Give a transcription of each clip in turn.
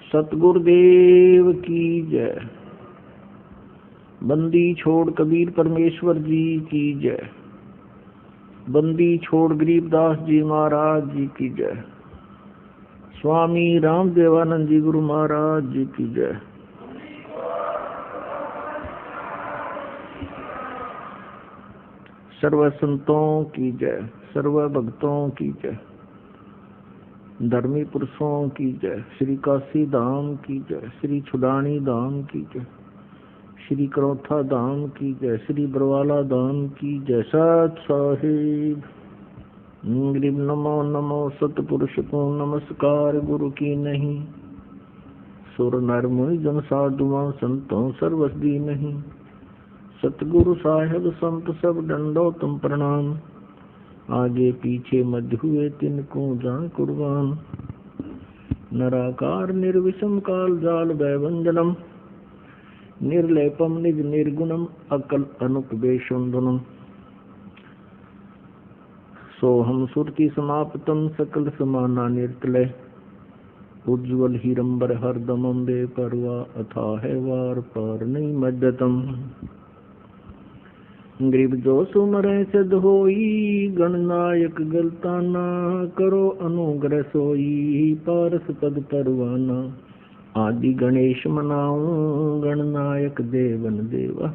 सतगुरुदेव की जय। बंदी छोड़ कबीर परमेश्वर जी की जय। बंदी छोड़ गरीबदास जी महाराज जी की जय। स्वामी रामदेवानंद जी गुरु महाराज जी की जय। सर्व संतों की जय, सर्व भक्तों की जय, धर्मी पुरुषों की जय, श्री काशी धाम की जय, श्री छुडानी धाम की जय, श्री करौथा धाम की जय, श्री बरवाला धाम की जय। सत साहिब नमो नमो सतपुरुष को नमस्कार गुरु की नहीं। सुर नर मुनि जन साधुओं संतों सर्वस्दी नहीं। सतगुरु साहेब संत सब डंडो तुम प्रणाम। आगे पीछे मध्य हुए तिनको जान कुर्बान। नराकार निर्विषम काल जाल भयभंजनम। निर्लेपम निज निर्गुणम अकल अनुपवेशुंधनम। सोहम सुरति समाप्तम सकल समाना निर्तलय। उज्ज्वल हीरंबर हरदमम बेपरवा अथा है वार पार नहीं मध्यतम। गरीब जो सुमरै सिद्ध होई। गणनायक गलताना करो अनुग्रह सोई। पारस पद परवाना आदि गणेश मनाऊं। गणनायक देवन देवा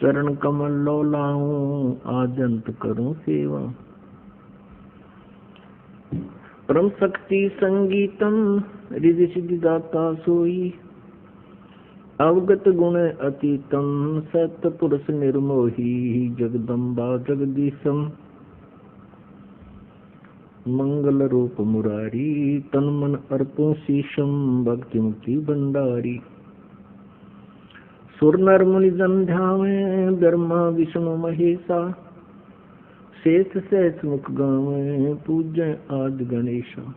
चरण कमल लो लाऊं। आजंत करूं सेवा। परम शक्ति संगीतम रिधि सिद्धि दाता सोई। अवगत गुण अतीतम सतपुरुष निर्मोही। जगदम्बा जगदीशम मंगल रूप मुरारी। तन मन अर्पों शीशम भक्ति मुक्ति भंडारी। सुर नर मुनि जन ध्यावे ब्रह्मा विष्णु महेशा। शेष सहस मुख गावे पूजय आदि गणेशा।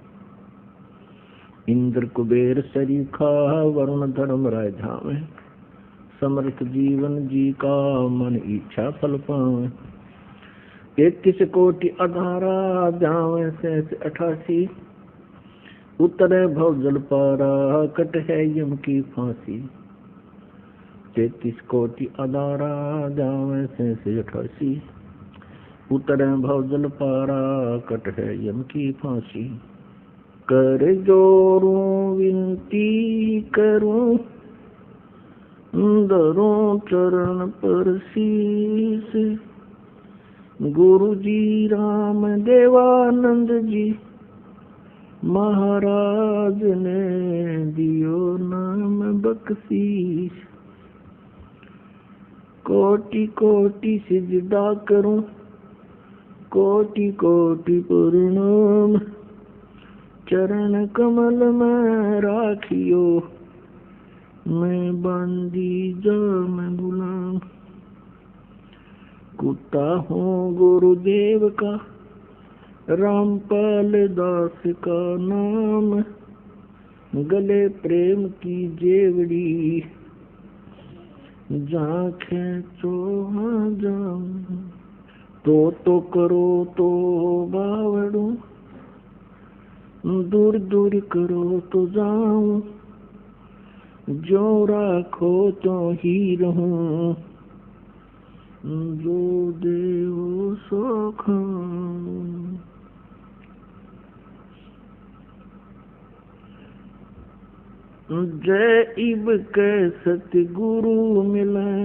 इंद्र कुबेर सरीखा वरुण धर्म राय धावे। समर्थ जीवन जी का मन इच्छा फल पावे। 33 कोटि अधारा ध्यावे सहस 88। उतरे भव जल पारा कट है यम की फांसी। 33 कोटि अधारा ध्यावे सहस 88। उतरे भव जल पारा कट है यम की फांसी। कर जोरूं विनती करूं धरूं चरण पर शीस। गुरु जी राम देवानंद जी महाराज ने दियो नाम बख्शीश। कोटि कोटि सिजदा करूं कोटि कोटि प्रणाम। चरण कमल में राखियो मैं बंदी जाम गुलाम। कुत्ता हूँ गुरुदेव का रामपाल दास का नाम। गले प्रेम की जेवड़ी जहाँ खेचो हाँ जाऊं। तो करो तो बावड़ू दूर दूर करो तो जाऊं। जो राखो तो ही रहूं। जो देव सो खाऊं। जय इब के सतगुरु मिले।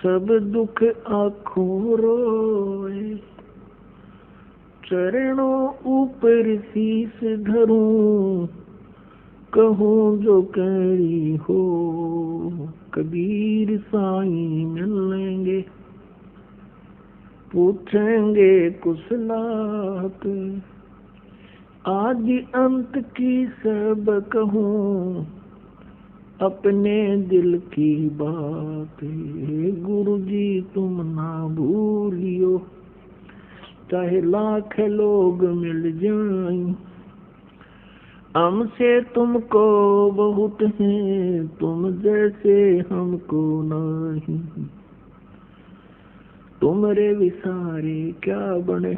सब दुख आँखों रोए। चरणों ऊपर शीस धरूं। कहूँ जो करी हो कबीर साईं मिलेंगे। पूछेंगे कुशलात आदि अंत की सब कहूँ। अपने दिल की बात गुरु जी तुम ना भूलियो। चाहे लाख लोग मिल जाएं हमसे तुमको बहुत है। तुम जैसे हमको नहीं। तुमरे विसारे क्या बने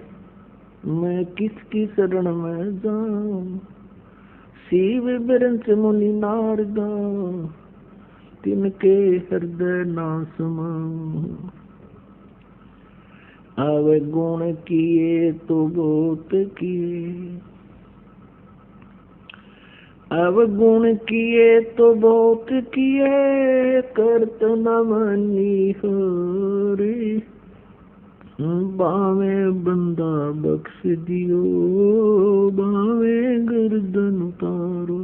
मैं किसकी शरण में जाऊं, शिव बिरंच मुनि नारदा, तिनके हृदय ना समाऊं। आवे गुण किए तो बहुत किए, अवगुण किए तो बहुत किए, करत न मनी हरि, बावे बंदा बख्श दियो, बावे गर्दन उतारो।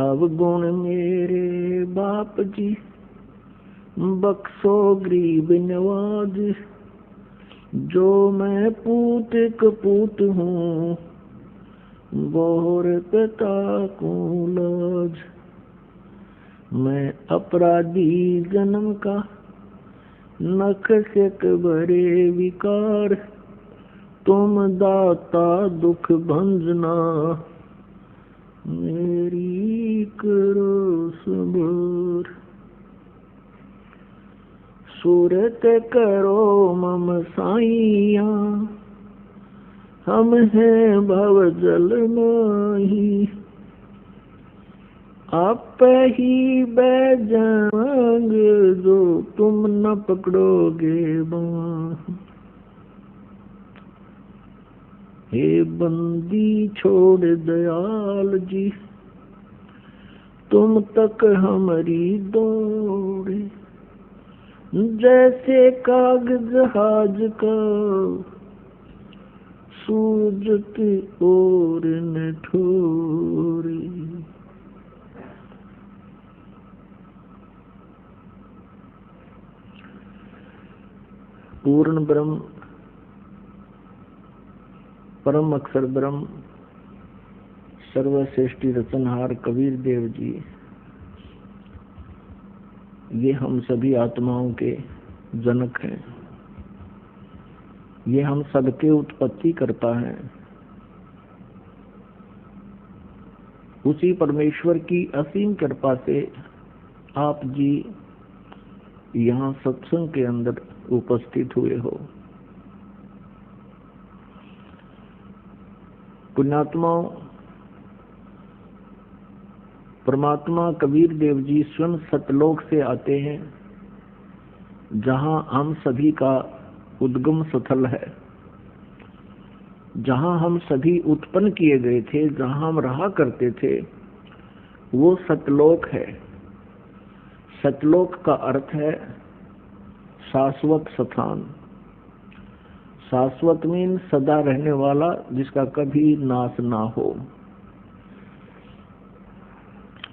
अवगुण मेरे बाप जी, बख्शो गरीब नवाज, जो मैं पूत कपूत हूँ, बोहर पिता को लाज। मैं अपराधी जन्म का, नख से भरे विकार, तुम दाता दुख भंजना, मेरी करो सबर। सूरत करो मम साइया, हम हैं भव जल माही, आप ही बैजांग, जो तुम न पकड़ोगे बाँह। हे बंदी छोड़ दयाल जी, तुम तक हमारी दौड़े, जैसे कागज जहाज का, सूझत और न ठोरे। पूर्ण ब्रह्म, परम अक्षर ब्रह्म, सर्वश्रेष्ठी रचनहार कबीर देव जी, ये हम सभी आत्माओं के जनक हैं। ये हम सबके उत्पत्ति करता है। उसी परमेश्वर की असीम कृपा से आप जी यहाँ सत्संग के अंदर उपस्थित हुए हो। पुण्यात्माओं, परमात्मा कबीर देव जी स्वयं सतलोक से आते हैं, जहाँ हम सभी का उद्गम स्थल है, जहाँ हम सभी उत्पन्न किए गए थे, जहाँ हम रहा करते थे, वो सतलोक है। सतलोक का अर्थ है शाश्वत स्थान। शाश्वत मीन सदा रहने वाला, जिसका कभी नाश ना हो।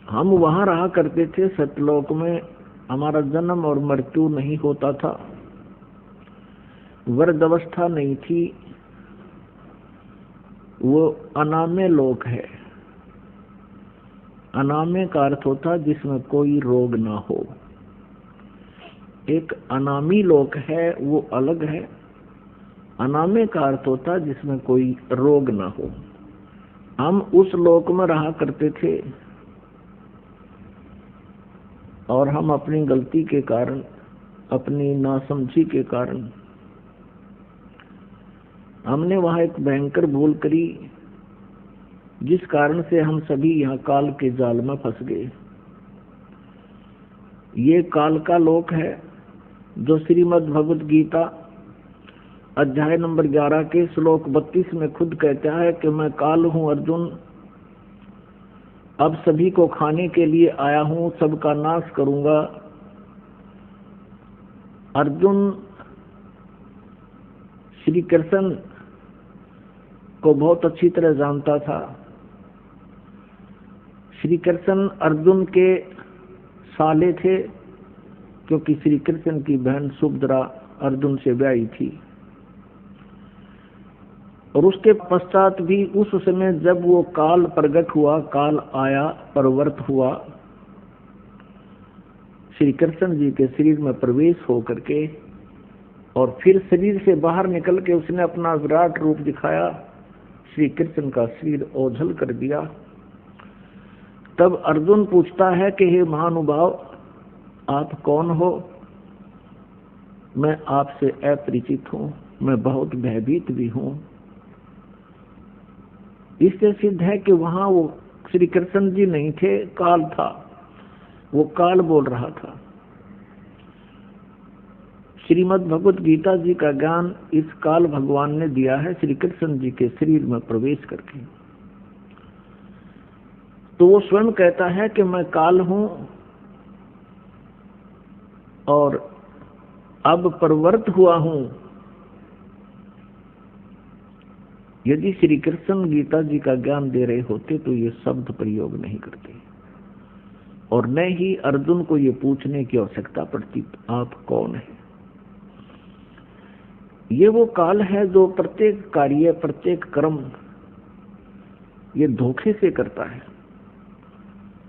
हम वहाँ रहा करते थे सतलोक में, हमारा जन्म और मृत्यु नहीं होता था, वृद्ध अवस्था नहीं थी, वो अनाम्य लोक है। अनाम्य का अर्थ होता जिसमें कोई रोग ना हो। एक अनामी लोक है, वो अलग है। अनाम्य का अर्थ होता जिसमें कोई रोग ना हो। हम उस लोक में रहा करते थे, और हम अपनी गलती के कारण, अपनी नासमझी के कारण, हमने वहां एक भयंकर भूल करी, जिस कारण से हम सभी यहाँ काल के जाल में फंस गए। ये काल का लोक है, जो श्रीमद् भगवद गीता अध्याय नंबर 11 के श्लोक 32 में खुद कहता है कि मैं काल हूँ अर्जुन, अब सभी को खाने के लिए आया हूँ, सबका नाश करूंगा। अर्जुन श्री कृष्ण को बहुत अच्छी तरह जानता था। श्री कृष्ण अर्जुन के साले थे, क्योंकि श्री कृष्ण की बहन सुभद्रा अर्जुन से ब्याही थी। और उसके पश्चात भी उस समय जब वो काल प्रगट हुआ, काल आया, प्रवृत्त हुआ, श्री कृष्ण जी के शरीर में प्रवेश हो करके, और फिर शरीर से बाहर निकल के उसने अपना विराट रूप दिखाया, श्री कृष्ण का शरीर ओझल कर दिया। तब अर्जुन पूछता है कि हे महानुभाव, आप कौन हो? मैं आपसे अपरिचित हूँ, मैं बहुत भयभीत भी हूं। इससे सिद्ध है कि वहां वो श्री कृष्ण जी नहीं थे, काल था। वो काल बोल रहा था। श्रीमद् भगवत गीता जी का ज्ञान इस काल भगवान ने दिया है श्री कृष्ण जी के शरीर में प्रवेश करके। तो वो स्वयं कहता है कि मैं काल हूं और अब प्रवृत्त हुआ हूं। यदि श्री कृष्ण गीता जी का ज्ञान दे रहे होते तो ये शब्द प्रयोग नहीं करते और न ही अर्जुन को ये पूछने की आवश्यकता पड़ती आप कौन है। ये वो काल है जो प्रत्येक कार्य, प्रत्येक कर्म ये धोखे से करता है,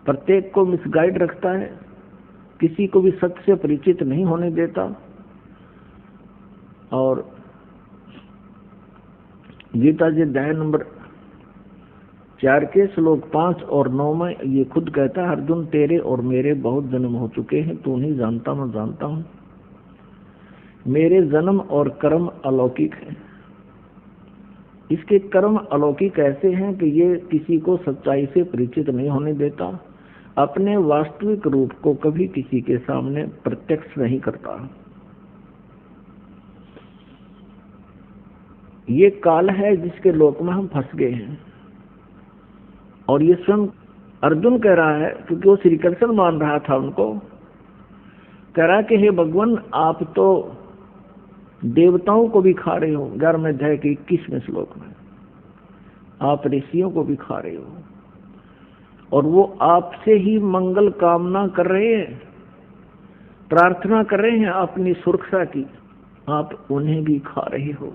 प्रत्येक को मिसगाइड रखता है, किसी को भी सत्य से परिचित नहीं होने देता। और गीता जी अध्याय नंबर 4 के श्लोक 5 और 9 में ये खुद कहता है, अर्जुन तेरे और मेरे बहुत जन्म हो चुके हैं, तू नहीं जानता मैं जानता हूं। मेरे जन्म और कर्म अलौकिक हैं। इसके कर्म अलौकिक ऐसे हैं कि ये किसी को सच्चाई से परिचित नहीं होने देता, अपने वास्तविक रूप को कभी किसी के सामने प्रत्यक्ष नहीं करता। ये काल है जिसके लोक में हम फंस गए हैं। और ये स्वयं अर्जुन कह रहा है, क्योंकि वो श्री कृष्ण मान रहा था उनको, कह रहा कि हे भगवान आप तो देवताओं को भी खा रहे हो। 11वें अध्याय के 21वें श्लोक में आप ऋषियों को भी खा रहे हो और वो आपसे ही मंगल कामना कर रहे हैं, प्रार्थना कर रहे हैं अपनी सुरक्षा की, आप उन्हें भी खा रहे हो।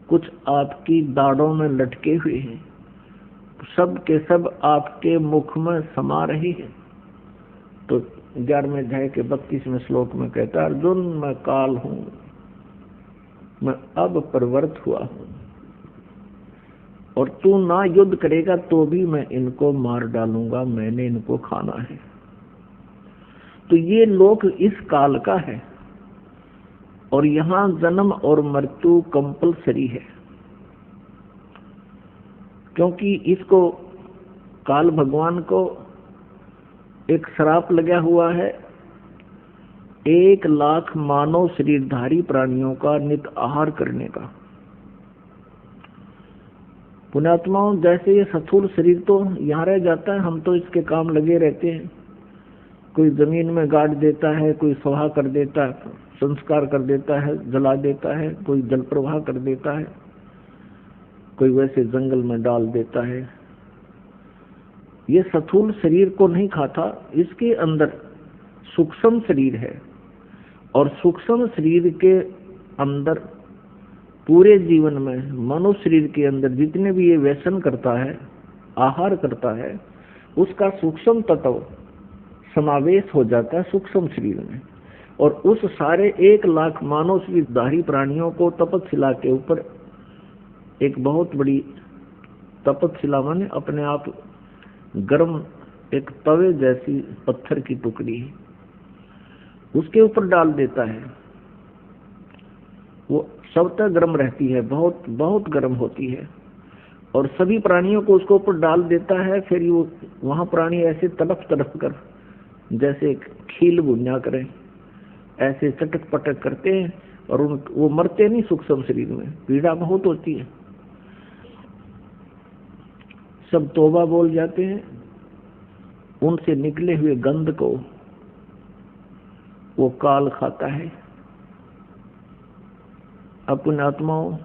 कुछ आपकी दाढ़ों में लटके हुए हैं, सब के सब आपके मुख में समा रहे हैं। तो 11वें अध्याय के 32वें श्लोक में कहता है, अर्जुन मैं काल हूं, मैं अब प्रवृत्त हुआ हूं और तू ना युद्ध करेगा तो भी मैं इनको मार डालूंगा, मैंने इनको खाना है। तो ये लोक इस काल का है और यहां जन्म और मृत्यु कंपलसरी है, क्योंकि इसको काल भगवान को एक श्राप लगा हुआ है 1 लाख मानव शरीरधारी प्राणियों का नित आहार करने का। पुण्यात्माओं, जैसे ये स्थूल शरीर तो यहाँ रह जाता है, हम तो इसके काम लगे रहते हैं। कोई जमीन में गाड़ देता है, कोई स्वाहा कर देता है, संस्कार कर देता है, जला देता है, कोई जल प्रवाह कर देता है, कोई वैसे जंगल में डाल देता है। ये स्थूल शरीर को नहीं खाता, इसके अंदर सूक्ष्म शरीर है और सूक्ष्म शरीर के अंदर पूरे जीवन में मनुष्य शरीर के अंदर जितने भी ये व्यसन करता है, आहार करता है, उसका सूक्ष्म तत्व समावेश हो जाता है सूक्ष्म शरीर में। और उस सारे 1 लाख मानव शरीरधारी प्राणियों को तपस्शिला के ऊपर एक बहुत बड़ी तपस्शिला माने अपने आप गर्म एक तवे जैसी पत्थर की टुकड़ी उसके ऊपर डाल देता है। वो सबतः गर्म रहती है, बहुत बहुत गर्म होती है और सभी प्राणियों को उसके ऊपर डाल देता है। फिर वो वहां प्राणी ऐसे तड़प तड़प कर जैसे खील भुंजा करें, ऐसे चटक पटक करते हैं और वो मरते नहीं। सूक्ष्म शरीर में पीड़ा बहुत होती है, सब तौबा बोल जाते हैं। उनसे निकले हुए गंध को वो काल खाता है। अपने आत्माओं,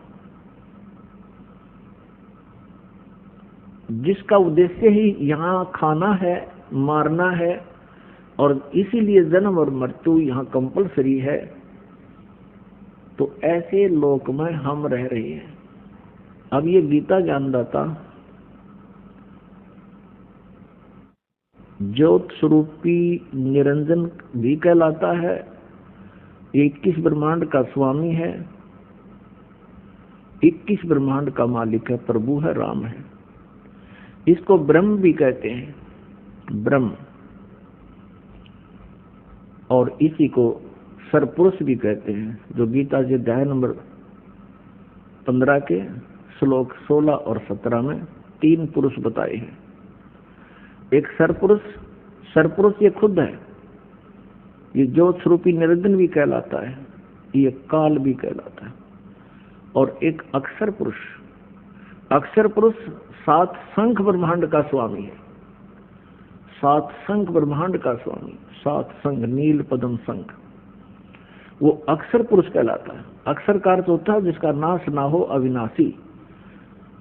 जिसका उद्देश्य ही यहाँ खाना है, मारना है और इसीलिए जन्म और मृत्यु यहाँ कंपलसरी है, तो ऐसे लोक में हम रह रहे हैं। अब ये गीता ज्ञानदाता ज्योत स्वरूपी निरंजन भी कहलाता है, 21 ब्रह्मांड का स्वामी है, 21 ब्रह्मांड का मालिक है, प्रभु है, राम है। इसको ब्रह्म भी कहते हैं, ब्रह्म, और इसी को सरपुरुष भी कहते हैं, जो गीता जी अध्याय नंबर 15 के श्लोक 16 और 17 में 3 पुरुष बताए हैं। एक सरपुरुष, सरपुरुष ये खुद है, ये ज्योत स्वरूपी निरंजन भी कहलाता है, ये काल भी कहलाता है। और एक अक्षर पुरुष, अक्षर पुरुष 7 शंख ब्रह्मांड का स्वामी है, 7 शंख ब्रह्मांड का स्वामी, 7 शंख, नील पद्म शंख, वो अक्षर पुरुष कहलाता है। अक्षर का अर्थ होता है जिसका नाश ना हो, अविनाशी।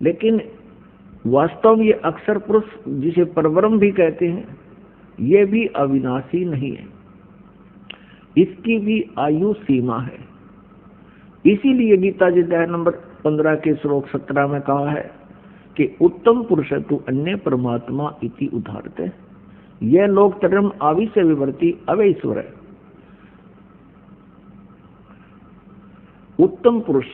लेकिन वास्तव में ये अक्षर पुरुष, जिसे परब्रह्म भी कहते हैं, ये भी अविनाशी नहीं है, इसकी भी आयु सीमा है। इसीलिए गीता जी अध्याय नंबर 15 के श्लोक 17 में कहा है कि उत्तम पुरुष तु अन्य परमात्मा इति उदाहरते, यह लोक तरम आविश्य विवर्ती अवै ईश्वर है। उत्तम पुरुष,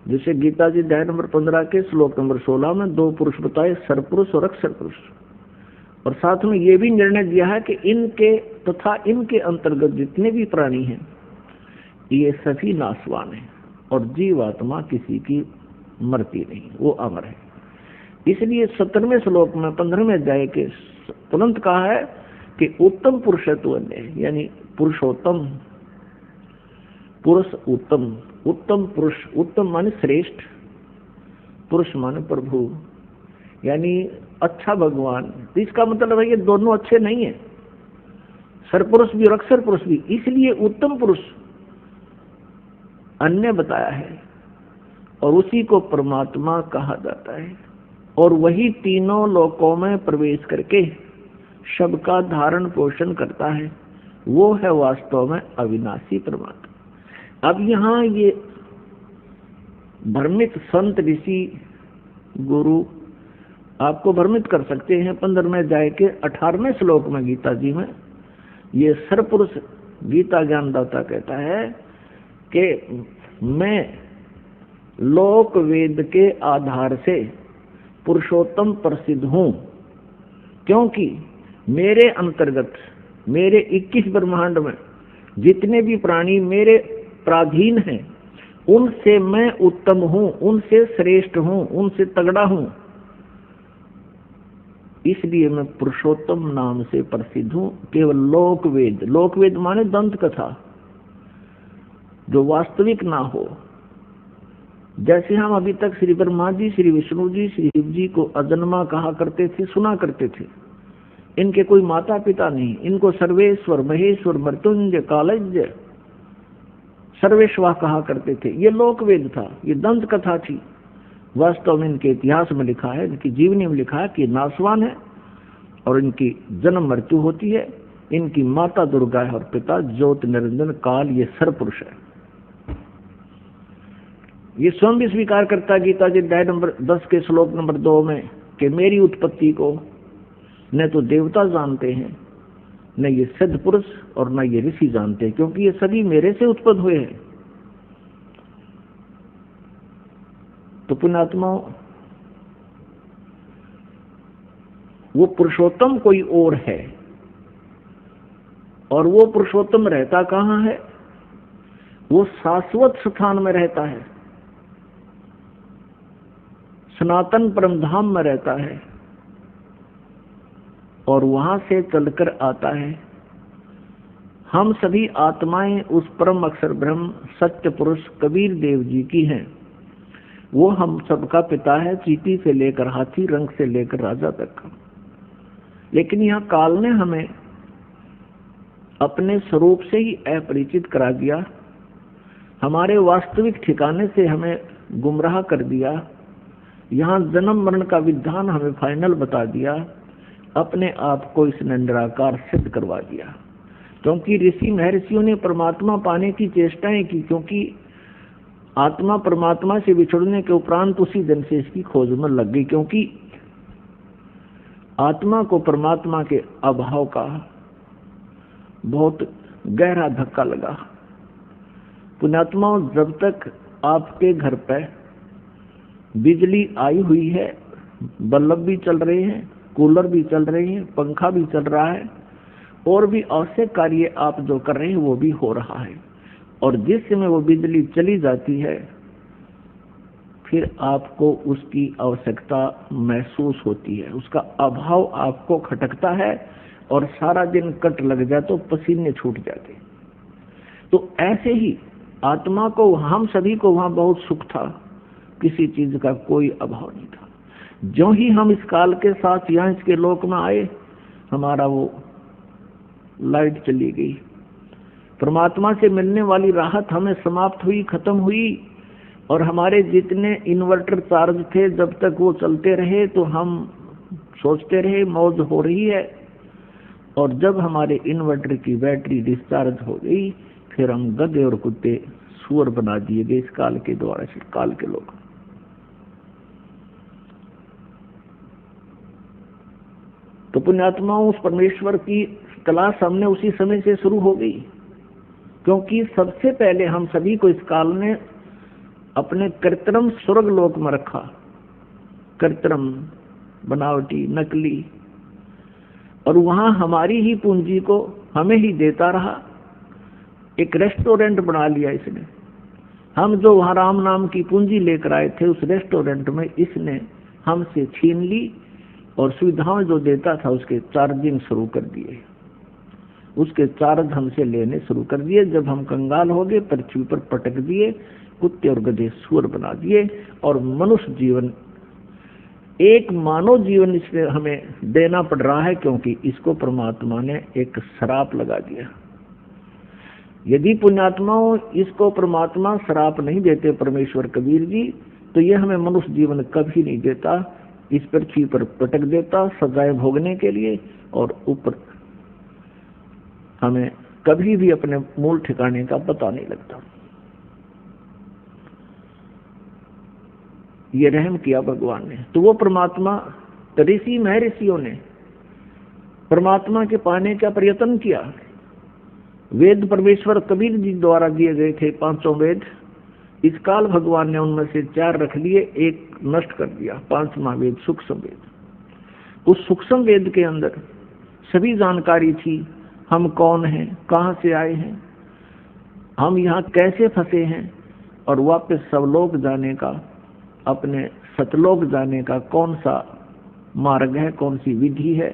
जैसे गीता जी अध्याय नंबर 15 के श्लोक नंबर 16 में 2 पुरुष बताए, सरपुरुष और अक्षर पुरुष, और साथ में ये भी निर्णय दिया है कि इनके तथा इनके अंतर्गत जितने भी प्राणी हैं ये सभी नाशवान हैं, और जीवात्मा किसी की मरती नहीं, वो अमर है। इसलिए 17वें श्लोक में 15वें अध्याय के तुरंत कहा है कि उत्तम पुरुष तो अन्य, यानी पुरुषोत्तम पुरुष, उत्तम, उत्तम पुरुष, उत्तम माने श्रेष्ठ, पुरुष माने प्रभु, यानी अच्छा भगवान। तो इसका मतलब है ये दोनों अच्छे नहीं है, सरपुरुष भी और अक्षर पुरुष भी। इसलिए उत्तम पुरुष अन्य बताया है, और उसी को परमात्मा कहा जाता है, और वही तीनों लोकों में प्रवेश करके सबका धारण पोषण करता है, वो है वास्तव में अविनाशी परमात्मा। अब यहाँ ये भ्रमित संत, ऋषि, गुरु आपको भ्रमित कर सकते हैं। 15वें अध्याय के 18वें श्लोक में गीता जी में ये सरपुरुष गीता ज्ञानदाता कहता है कि मैं लोक वेद के आधार से पुरुषोत्तम प्रसिद्ध हूं, क्योंकि मेरे अंतर्गत, मेरे 21 ब्रह्मांड में जितने भी प्राणी मेरे प्राधीन हैं, उनसे मैं उत्तम हूं, उनसे श्रेष्ठ हूं, उनसे तगड़ा हूं। इसलिए मैं पुरुषोत्तम नाम से प्रसिद्ध हूं। केवल लोकवेद, लोकवेद माने दंत कथा, जो वास्तविक ना हो। जैसे हम अभी तक श्री ब्रह्मा जी, श्री विष्णु जी, श्री शिव जी को अजन्मा कहा करते थे, सुना करते थे। इनके कोई माता पिता नहीं, इनको सर्वेश्वर, महेश्वर, मृत्युंजय, कालज्ञ, सर्वेश्वर कहा करते थे। ये लोकवेद था, ये दंत कथा थी। वास्तव में इनके इतिहास में लिखा है, इनकी जीवनी में लिखा है कि नासवान है और इनकी जन्म मृत्यु होती है। इनकी माता दुर्गा है और पिता ज्योत निरंजन काल, ये सरपुरुष है। ये स्वयं भी स्वीकार करता है गीता जी अध्याय नंबर 10 के श्लोक नंबर 2 में कि मेरी उत्पत्ति को न तो देवता जानते हैं, न ये सिद्ध पुरुष, और न ये ऋषि जानते हैं, क्योंकि ये सभी मेरे से उत्पन्न हुए हैं। तो पुण्यात्माओं, वो पुरुषोत्तम कोई और है, और वो पुरुषोत्तम रहता कहाँ है? वो शाश्वत स्थान में रहता है, सनातन परम धाम में रहता है, और वहां से चलकर आता है। हम सभी आत्माएं उस परम अक्षर ब्रह्म सत्य पुरुष कबीर देव जी की हैं। वो हम सबका पिता है, चींटी से लेकर हाथी, रंग से लेकर राजा तक। लेकिन यहाँ काल ने हमें अपने स्वरूप से ही अपरिचित करा दिया, हमारे वास्तविक ठिकाने से हमें गुमराह कर दिया। यहाँ जन्म मरण का विधान हमें फाइनल बता दिया, अपने आप को इसने निराकार सिद्ध करवा दिया। क्योंकि ऋषि महर्षियों ने परमात्मा पाने की चेष्टाएं की, क्योंकि आत्मा परमात्मा से बिछड़ने के उपरांत उसी दिन से इसकी खोज में लग गई, क्योंकि आत्मा को परमात्मा के अभाव का बहुत गहरा धक्का लगा। पुण्यात्माओं, जब तक आपके घर पर बिजली आई हुई है, बल्ब भी चल रहे हैं, कूलर भी चल रहे हैं, पंखा भी चल रहा है, और भी आवश्यक कार्य आप जो कर रहे हैं वो भी हो रहा है, और जिस समय वो बिजली चली जाती है फिर आपको उसकी आवश्यकता महसूस होती है, उसका अभाव आपको खटकता है और सारा दिन कट लग जाए तो पसीने छूट जाते। तो ऐसे ही आत्मा को, हम सभी को वहां बहुत सुख था, किसी चीज का कोई अभाव नहीं था। जो ही हम इस काल के साथ यहाँ इसके लोक में आए, हमारा वो लाइट चली गई, परमात्मा से मिलने वाली राहत हमें समाप्त हुई, खत्म हुई। और हमारे जितने इन्वर्टर चार्ज थे, जब तक वो चलते रहे तो हम सोचते रहे मौज हो रही है, और जब हमारे इन्वर्टर की बैटरी डिस्चार्ज हो गई, फिर हम गधे और कुत्ते सुअर बना दिए गए इस काल के द्वारा, इस काल के लोग। तो पुण्यात्माओं, उस परमेश्वर की तलाश हमने उसी समय से शुरू हो गई, क्योंकि सबसे पहले हम सभी को इस काल ने अपने कृत्रिम स्वर्ग लोक में रखा, कृत्रिम, बनावटी, नकली, और वहां हमारी ही पूंजी को हमें ही देता रहा। एक रेस्टोरेंट बना लिया इसने। हम जो वहां राम नाम की पूंजी लेकर आए थे, उस रेस्टोरेंट में इसने हमसे छीन ली और सुविधाएं जो देता था उसके चार्जिंग शुरू कर दिए, उसके चार्ज हमसे लेने शुरू कर दिए। जब हम कंगाल हो गए, पृथ्वी पर पटक दिए, कुत्ते और गधे सुअर बना दिए, और मनुष्य जीवन, एक मानव जीवन इसमें हमें देना पड़ रहा है, क्योंकि इसको परमात्मा ने एक श्राप लगा दिया। यदि पुण्यात्माओं इसको परमात्मा श्राप नहीं देते, परमेश्वर कबीर जी, तो ये हमें मनुष्य जीवन कभी नहीं देता, इस पृथ्वी पर पटक देता सजाएं भोगने के लिए, और ऊपर हमें कभी भी अपने मूल ठिकाने का पता नहीं लगता। ये रहम किया भगवान ने। तो वो परमात्मा, ऋषि महर्षियों ने परमात्मा के पाने का प्रयत्न किया। वेद परमेश्वर कबीर जी द्वारा दिए गए थे, 500 वेद। इस काल भगवान ने उनमें से 4 रख लिए, एक नष्ट कर दिया, 5वां वेद सूक्ष्म वेद। उस सूक्ष्म वेद के अंदर सभी जानकारी थी, हम कौन हैं, कहां से आए हैं, हम यहाँ कैसे फंसे हैं, और वापस सवलोक जाने का, अपने सतलोक जाने का कौन सा मार्ग है, कौन सी विधि है,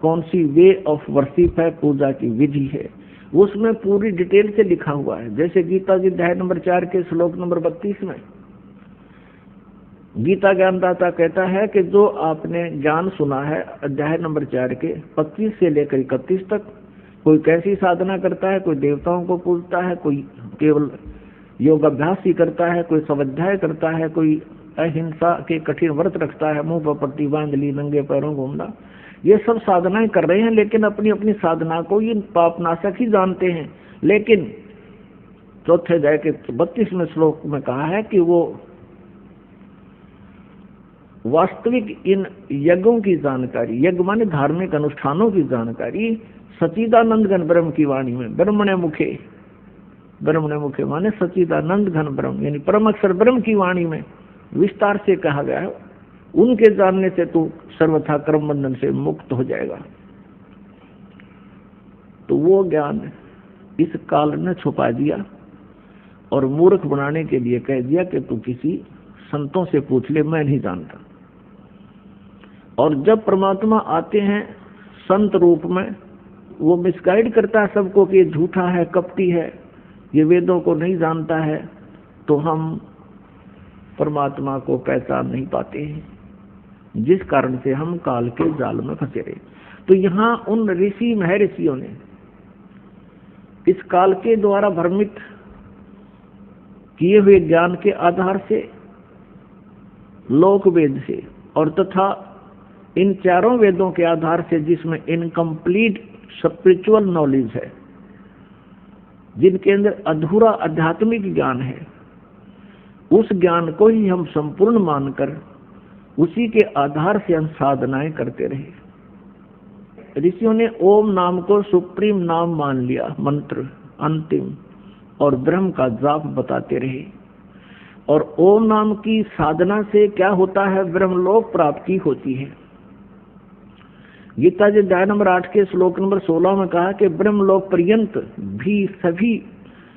कौन सी वे ऑफ वर्शिप है, पूजा की विधि है, उसमें पूरी डिटेल से लिखा हुआ है। जैसे गीता जी अध्याय नंबर 4 के श्लोक नंबर 32 में गीता ज्ञानदाता कहता है कि जो आपने ज्ञान सुना है अध्याय नंबर 4 के 25 से लेकर 31 तक, कोई कैसी साधना करता है, कोई देवताओं को पूजता है, कोई केवल योग अभ्यास ही करता है, कोई स्वाध्याय करता है, कोई अहिंसा के कठिन व्रत रखता है, मुंह पर पट्टी बांध ली, नंगे पैरों घूमना, ये सब साधनाएं कर रहे हैं, लेकिन अपनी अपनी साधना को ये पापनाशक ही जानते हैं। लेकिन चौथे अध्याय के 32वें श्लोक में कहा है कि वो वास्तविक इन यज्ञों की जानकारी, यज्ञ माने धार्मिक अनुष्ठानों की जानकारी, सच्चिदानंद घन ब्रह्म की वाणी में, ब्रह्मणे मुखे, ब्रह्मणे मुखे माने सच्चिदानंद घन ब्रह्म, यानी परम अक्षर ब्रह्म की वाणी में विस्तार से कहा गया है। उनके जानने से तू सर्वथा कर्म बंधन से मुक्त हो जाएगा। तो वो ज्ञान इस काल ने छुपा दिया और मूर्ख बनाने के लिए कह दिया कि तू किसी संतों से पूछ ले, मैं नहीं जानता। और जब परमात्मा आते हैं संत रूप में, वो मिसगाइड करता है सबको कि ये झूठा है, कपटी है, ये वेदों को नहीं जानता है, तो हम परमात्मा को पहचान नहीं पाते हैं, जिस कारण से हम काल के जाल में फंसे रहे। तो यहाँ उन ऋषि महर्षियों ने इस काल के द्वारा भ्रमित किए हुए ज्ञान के आधार से, लोक वेद से और तथा इन चारों वेदों के आधार से, जिसमें इनकम्प्लीट स्पिरिचुअल नॉलेज है, जिनके अंदर अधूरा आध्यात्मिक ज्ञान है, उस ज्ञान को ही हम संपूर्ण मानकर उसी के आधार से हम साधनाएं करते रहे। ऋषियों ने ओम नाम को सुप्रीम नाम मान लिया, मंत्र अंतिम, और ब्रह्म का जाप बताते रहे। और ओम नाम की साधना से क्या होता है, ब्रह्मलोक प्राप्ति होती है। गीता जी अध्याय नंबर 8 के श्लोक नंबर 16 में कहा कि ब्रह्मलोक पर्यंत भी सभी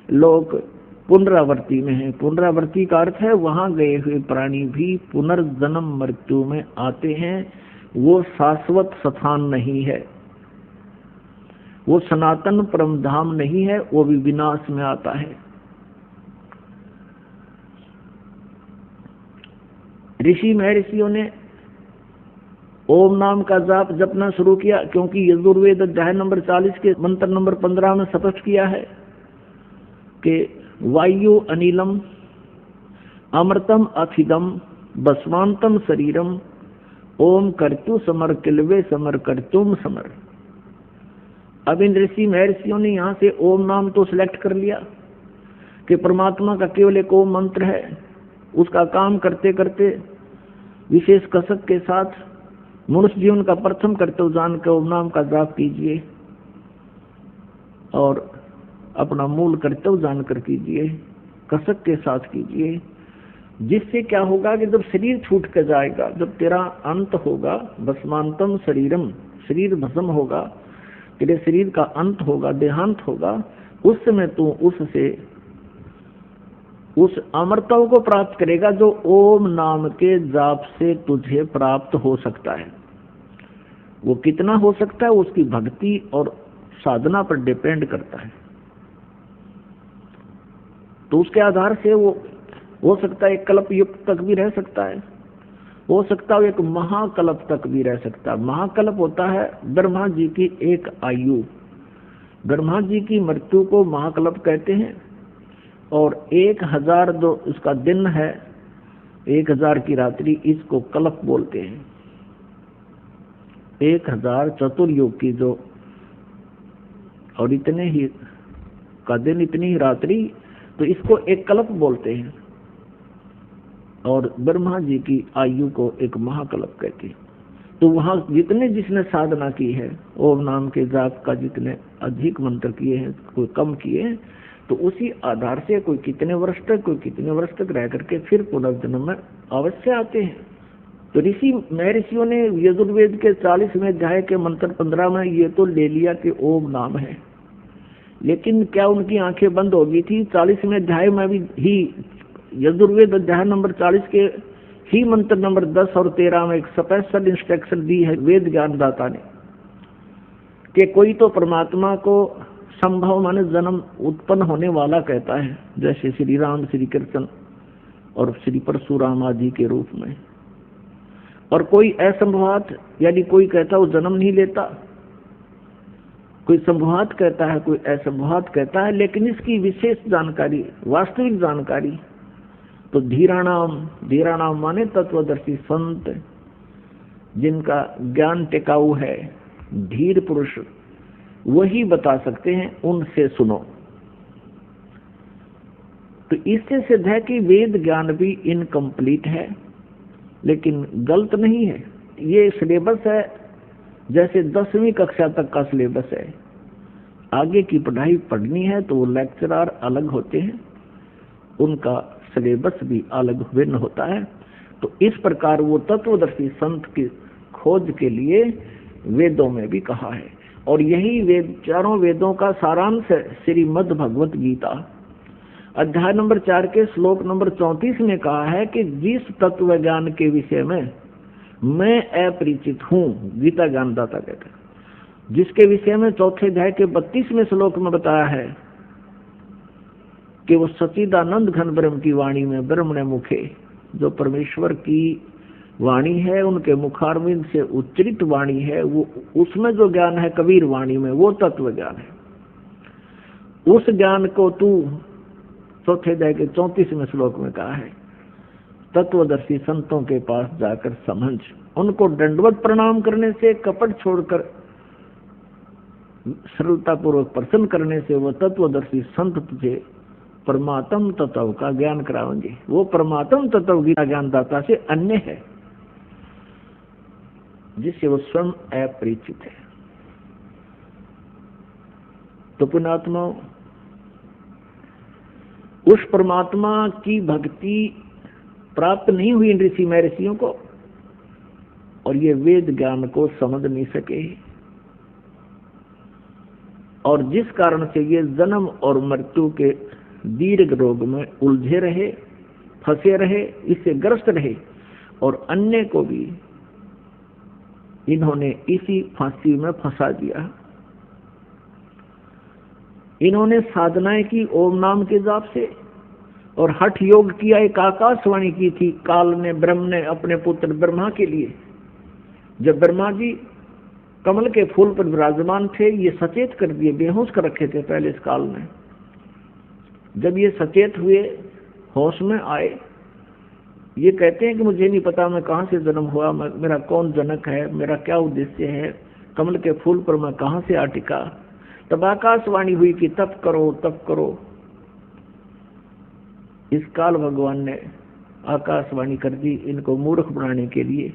लोग पुनरावृत्ति में है। पुनरावृत्ति का अर्थ है वहां गए हुए प्राणी भी पुनर्जन्म मृत्यु में आते हैं। वो शाश्वत स्थान नहीं है, वो सनातन परम धाम नहीं है, वो भी विनाश में आता है। ऋषि महर्षियों ने ओम नाम का जाप जपना शुरू किया, क्योंकि यजुर्वेद अध्याय नंबर 40 के मंत्र नंबर 15 में स्पष्ट किया है कि वायु अनिलम अमृतम अथिदम बसवांतम शरीरम ओम कर्तु समर किलवे समर कर्तुम समर। अब इन ऋषि महर्षियों ने यहाँ से ओम नाम तो सिलेक्ट कर लिया कि परमात्मा का केवल एक ओम मंत्र है। उसका काम करते करते विशेष कसक के साथ मनुष्य जीवन का प्रथम कर्तव्य जान कर ओम नाम का जाप कीजिए और अपना मूल कर्तव्य जानकर कीजिए, कसक के साथ कीजिए। जिससे क्या होगा कि जब शरीर छूट कर जाएगा, जब तेरा अंत होगा, भस्मांतम शरीरम, शरीर भस्म होगा, तेरे शरीर का अंत होगा, देहांत होगा, उस समय तू उससे उस अमरत्व को प्राप्त करेगा जो ओम नाम के जाप से तुझे प्राप्त हो सकता है। वो कितना हो सकता है उसकी भक्ति और साधना पर डिपेंड करता है। तो उसके आधार से वो हो सकता है एक कल्प युग तक भी रह सकता है, हो सकता है एक महाकल्प तक भी रह सकता है। महाकल्प होता है ब्रह्मा जी की एक आयु। ब्रह्मा जी की मृत्यु को महाकल्प कहते हैं। और 1000 जो उसका दिन है, 1000 की रात्रि, इसको कल्प बोलते हैं। 1000 चतुर्युग की जो, और इतने ही का दिन, इतनी ही रात्रि, तो इसको एक कल्प बोलते हैं। और ब्रह्मा जी की आयु को एक महाकल्प कहते हैं। तो वहां जितने जिसने साधना की है, ओम नाम के जाप का जितने अधिक मंत्र किए हैं, कोई कम किए हैं, तो उसी आधार से कोई कितने वर्ष तक, कोई कितने वर्ष तक रह करके फिर पुनर्जन्म में अवश्य आते हैं। तो ऋषि महर्षियों ने यजुर्वेद के 40वें अध्याय के मंत्र 15 में ये तो ले लिया कि ओम नाम है, लेकिन क्या उनकी आंखें बंद हो गई थी? 40वें अध्याय में भी ही यजुर्वेद अध्याय नंबर 40 के ही मंत्र नंबर 10 और 13 में एक स्पेशल इंस्ट्रक्शन दी है वेद ज्ञानदाता ने कि कोई तो परमात्मा को संभव माने जन्म उत्पन्न होने वाला कहता है, जैसे श्री राम, श्री कृष्ण और श्री परशुराम आदि के रूप में। और कोई असंभवात, यानी कोई कहता वो जन्म नहीं लेता, कोई संभवात कहता है, कोई असंभवात कहता है। लेकिन इसकी विशेष जानकारी, वास्तविक जानकारी तो धीराणाम माने तत्वदर्शी संत, जिनका ज्ञान टिकाऊ है, धीर पुरुष, वही बता सकते हैं, उनसे सुनो। तो इससे सिद्ध है कि वेद ज्ञान भी इनकम्प्लीट है, लेकिन गलत नहीं है। ये सिलेबस है जैसे 10वीं कक्षा तक का सिलेबस है। आगे की पढ़ाई पढ़नी है तो वो लेक्चरर अलग होते हैं, उनका सिलेबस भी अलग भिन्न होता है। तो इस प्रकार वो तत्वदर्शी संत की खोज के लिए वेदों में भी कहा है। और यही वेद, चारों वेदों का सारांश है श्रीमद् भगवत गीता अध्याय नंबर 4 के श्लोक नंबर 34 में कहा है कि जिस तत्व ज्ञान के विषय में मैं अपरिचित हूँ, गीता ज्ञानदाता कहते हैं, जिसके विषय में चौथे अध्याय के 32वें श्लोक में बताया है कि वो सच्चिदानंद घन ब्रह्म की वाणी में ब्रह्मणे मुखे, जो परमेश्वर की वाणी है, उनके मुखारविंद से उच्चरित वाणी है, वो उसमें जो ज्ञान है कबीर वाणी में, वो तत्व ज्ञान है। उस ज्ञान को तू चौथे अध्याय के 34वें श्लोक में कहा है तत्वदर्शी संतों के पास जाकर समझ, उनको दंडवत प्रणाम करने से, कपट छोड़कर सरलता पूर्वक प्रसन्न करने से वो तत्वदर्शी संत तुझे परमात्म तत्व का ज्ञान कराएंगे। वो परमात्म तत्व गीता ज्ञानदाता से अन्य है, जिससे वो स्वयं अपरिचित है। तो पुण्यात्मा, उस परमात्मा की भक्ति प्राप्त नहीं हुई इन ऋषि महर्षियों को, और ये वेद ज्ञान को समझ नहीं सके, और जिस कारण से ये जन्म और मृत्यु के दीर्घ रोग में उलझे रहे, फंसे रहे, इससे ग्रस्त रहे, और अन्य को भी इन्होंने इसी फांसी में फंसा दिया। इन्होंने साधनाएं की ओम नाम के जाप से, और हठ योग किया। एक आकाशवाणी की थी काल ने, ब्रह्म ने अपने पुत्र ब्रह्मा के लिए। जब ब्रह्मा जी कमल के फूल पर विराजमान थे, ये सचेत कर दिए, बेहोश कर रखे थे पहले इस काल में। जब ये सचेत हुए, होश में आए, ये कहते हैं कि मुझे नहीं पता मैं कहाँ से जन्म हुआ, मेरा कौन जनक है, मेरा क्या उद्देश्य है, कमल के फूल पर मैं कहाँ से आ टिका। तब आकाशवाणी हुई कि तप करो, तप करो। इस काल भगवान ने आकाशवाणी कर दी, इनको मूर्ख बनाने के लिए,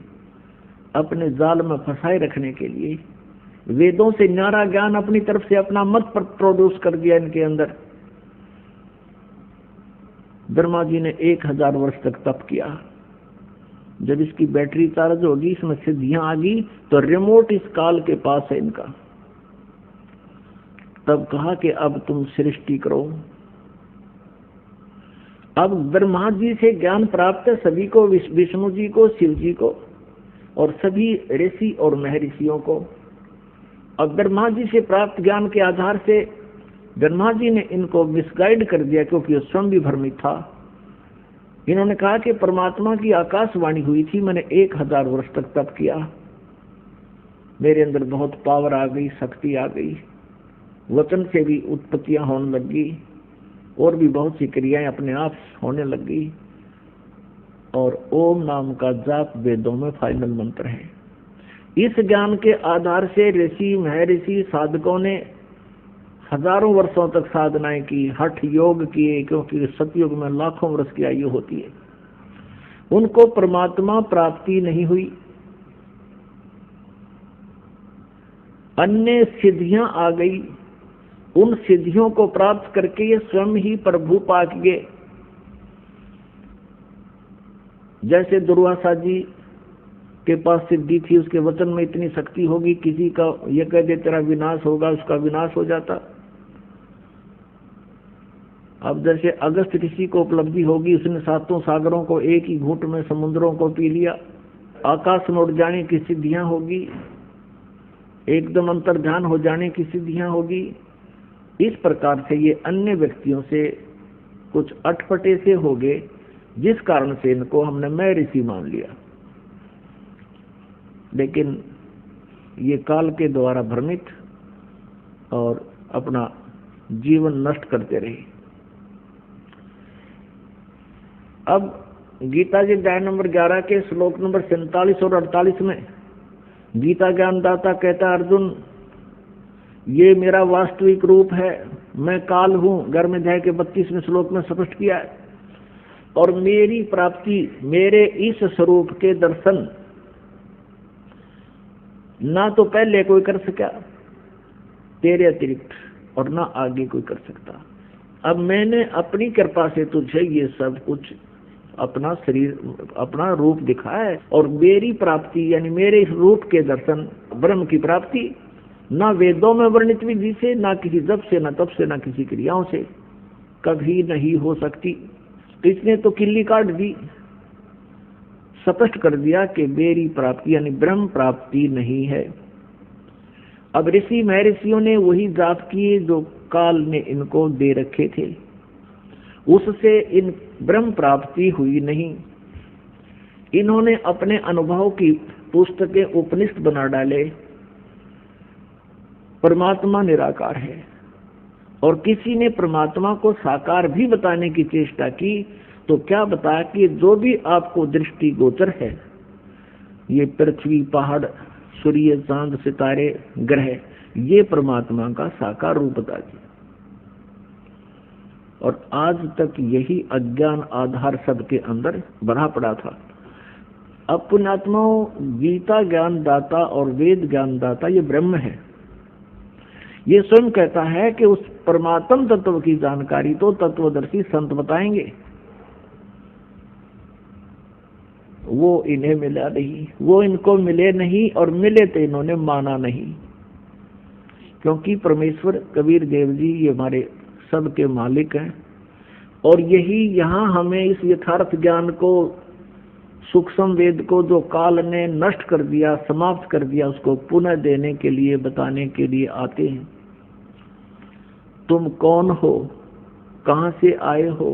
अपने जाल में फंसाए रखने के लिए। वेदों से न्यारा ज्ञान अपनी तरफ से अपना मत पर प्रोड्यूस कर दिया इनके अंदर। ब्रह्मा जी ने 1000 वर्ष तक तप किया। जब इसकी बैटरी चार्ज होगी, इसमें सिद्धियां आ गई, तो रिमोट इस काल के पास है इनका। तब कहा कि अब तुम सृष्टि करो। अब ब्रह्मा जी से ज्ञान प्राप्त है सभी को, विष्णु जी को, शिव जी को, और सभी ऋषि और महर्षियों को। अब ब्रह्मा जी से प्राप्त ज्ञान के आधार से ब्रह्मा जी ने इनको मिसगाइड कर दिया, क्योंकि स्वयं भी भ्रमित था। इन्होंने कहा कि परमात्मा की आकाशवाणी हुई थी, मैंने 1000 वर्ष तक तप किया, मेरे अंदर बहुत पावर आ गई, शक्ति आ गई, वचन से भी उत्पत्तियां होने लगी, और भी बहुत सी क्रियाएं अपने आप होने लगी। और ओम नाम का जाप वेदों में फाइनल मंत्र है। इस ज्ञान के आधार से ऋषि महर्षि साधकों ने हजारों वर्षों तक साधनाएं की, हठ योग किए, क्योंकि सतयुग में लाखों वर्ष की आयु होती है। उनको परमात्मा प्राप्ति नहीं हुई। अन्य सिद्धियां आ गई, उन सिद्धियों को प्राप्त करके ये स्वयं ही प्रभु पा गए। जैसे दुर्वासा जी के पास सिद्धि थी, उसके वचन में इतनी शक्ति होगी, किसी का ये कह दे तेरा विनाश होगा, उसका विनाश हो जाता। अब जैसे अगस्त ऋषि को उपलब्धि होगी, उसने 7 सागरों को एक ही घूंट में समुद्रों को पी लिया। आकाश में उड़ जाने की सिद्धियां होगी, एकदम अंतर ध्यान हो जाने की सिद्धियां होगी। इस प्रकार से ये अन्य व्यक्तियों से कुछ अटपटे से हो गए, जिस कारण से इनको हमने मैं ऋषि मान लिया। लेकिन ये काल के द्वारा भ्रमित और अपना जीवन नष्ट करते रहे। अब गीता जी अध्याय नंबर 11 के श्लोक नंबर 47 और 48 में गीता ज्ञानदाता कहता, अर्जुन ये मेरा वास्तविक रूप है, मैं काल हूं। गर्म अध्याय के 32वें श्लोक में स्पष्ट किया है। और मेरी प्राप्ति, मेरे इस स्वरूप के दर्शन ना तो पहले कोई कर सका तेरे अतिरिक्त, और ना आगे कोई कर सकता। अब मैंने अपनी कृपा से तुझे ये सब कुछ अपना शरीर, अपना रूप दिखाया है। और मेरी प्राप्ति यानी मेरे रूप के दर्शन, ब्रह्म की प्राप्ति, ना वेदों में वर्णित विधि से, ना किसी जप से, ना तप से, ना किसी क्रियाओं से कभी नहीं हो सकती। इसने तो किल्ली काट दी, स्पष्ट कर दिया कि मेरी प्राप्ति यानी ब्रह्म प्राप्ति नहीं है। अब ऋषि महर्षियों ने वही जाप किए जो काल ने इनको दे रखे थे, उससे इन ब्रह्म प्राप्ति हुई नहीं। इन्होंने अपने अनुभव की पुस्तकें उपनिषद बना डाले। परमात्मा निराकार है, और किसी ने परमात्मा को साकार भी बताने की चेष्टा की तो क्या बताया कि जो भी आपको दृष्टि गोचर है, ये पृथ्वी, पहाड़, सूर्य, चांद, सितारे, ग्रह, ये परमात्मा का साकार रूप बता दिया। और आज तक यही अज्ञान आधार सबके अंदर भरा पड़ा था। अब पुण्यात्माओं, गीता ज्ञान दाता और वेद ज्ञान दाता ये ब्रह्म है। ये स्वयं कहता है कि उस परमात्म तत्व की जानकारी तो तत्वदर्शी संत बताएंगे, वो इन्हें मिला नहीं, वो इनको मिले नहीं, और मिले तो इन्होंने माना नहीं। क्योंकि परमेश्वर कबीर देव जी ये हमारे सबके मालिक हैं, और यही यहाँ हमें इस यथार्थ ज्ञान को, सूक्ष्म वेद को जो काल ने नष्ट कर दिया, समाप्त कर दिया, उसको पुनः देने के लिए, बताने के लिए आते हैं। तुम कौन हो, कहाँ से आए हो,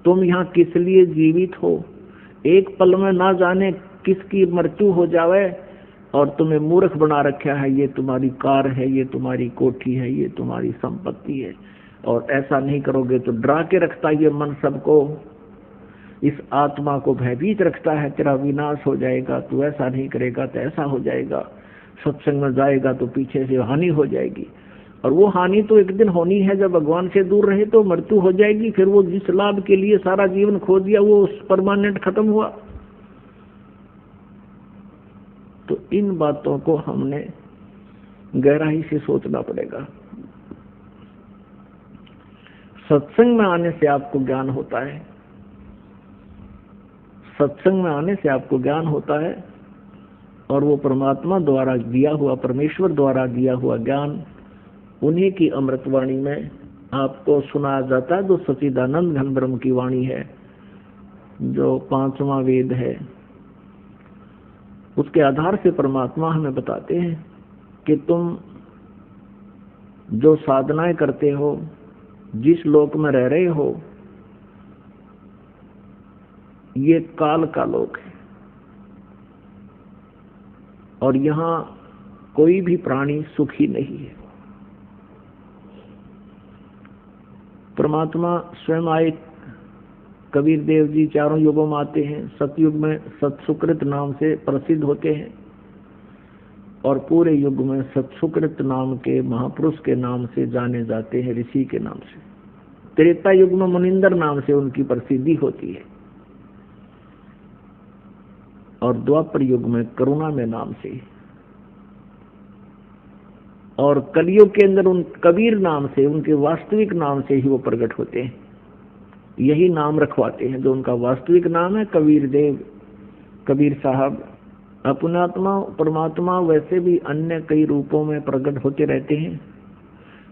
तुम यहाँ किस लिए जीवित हो। एक पल में ना जाने किसकी मृत्यु हो जावे और तुम्हें मूर्ख बना रखा है। ये तुम्हारी कार है, ये तुम्हारी कोठी है, ये तुम्हारी संपत्ति है, और ऐसा नहीं करोगे तो डरा के रखता ये मन सबको, इस आत्मा को भयभीत रखता है, तेरा विनाश हो जाएगा, तू ऐसा नहीं करेगा तो ऐसा हो जाएगा, सत्संग में जाएगा तो पीछे से हानि हो जाएगी। और वो हानि तो एक दिन होनी है, जब भगवान से दूर रहे तो मृत्यु हो जाएगी। फिर वो जिस लाभ के लिए सारा जीवन खो दिया वो परमानेंट खत्म हुआ। तो इन बातों को हमने गहराई से सोचना पड़ेगा। सत्संग में आने से आपको ज्ञान होता है, सत्संग में आने से आपको ज्ञान होता है, और वो परमात्मा द्वारा दिया हुआ, परमेश्वर द्वारा दिया हुआ ज्ञान उन्हीं की अमृतवाणी में आपको सुनाया जाता है, जो सच्चिदानंद घन ब्रह्म की वाणी है, जो पांचवा वेद है। उसके आधार से परमात्मा हमें बताते हैं कि तुम जो साधनाएं करते हो, जिस लोक में रह रहे हो, ये काल का लोक है, और यहाँ कोई भी प्राणी सुखी नहीं है। परमात्मा स्वयं आए, कबीर देव जी चारों युगों में आते हैं। सतयुग में सत्सुकृत नाम से प्रसिद्ध होते हैं, और पूरे युग में सत्सुकृत नाम के महापुरुष के नाम से जाने जाते हैं, ऋषि के नाम से। त्रेता युग में मुनिंदर नाम से उनकी प्रसिद्धि होती है, और द्वापर युग में करुणा में नाम से, और कलयुग के अंदर उन कबीर नाम से, उनके वास्तविक नाम से ही वो प्रकट होते हैं। यही नाम रखवाते हैं जो उनका वास्तविक नाम है, कबीर देव, कबीर साहब। अपनात्मा परमात्मा वैसे भी अन्य कई रूपों में प्रकट होते रहते हैं,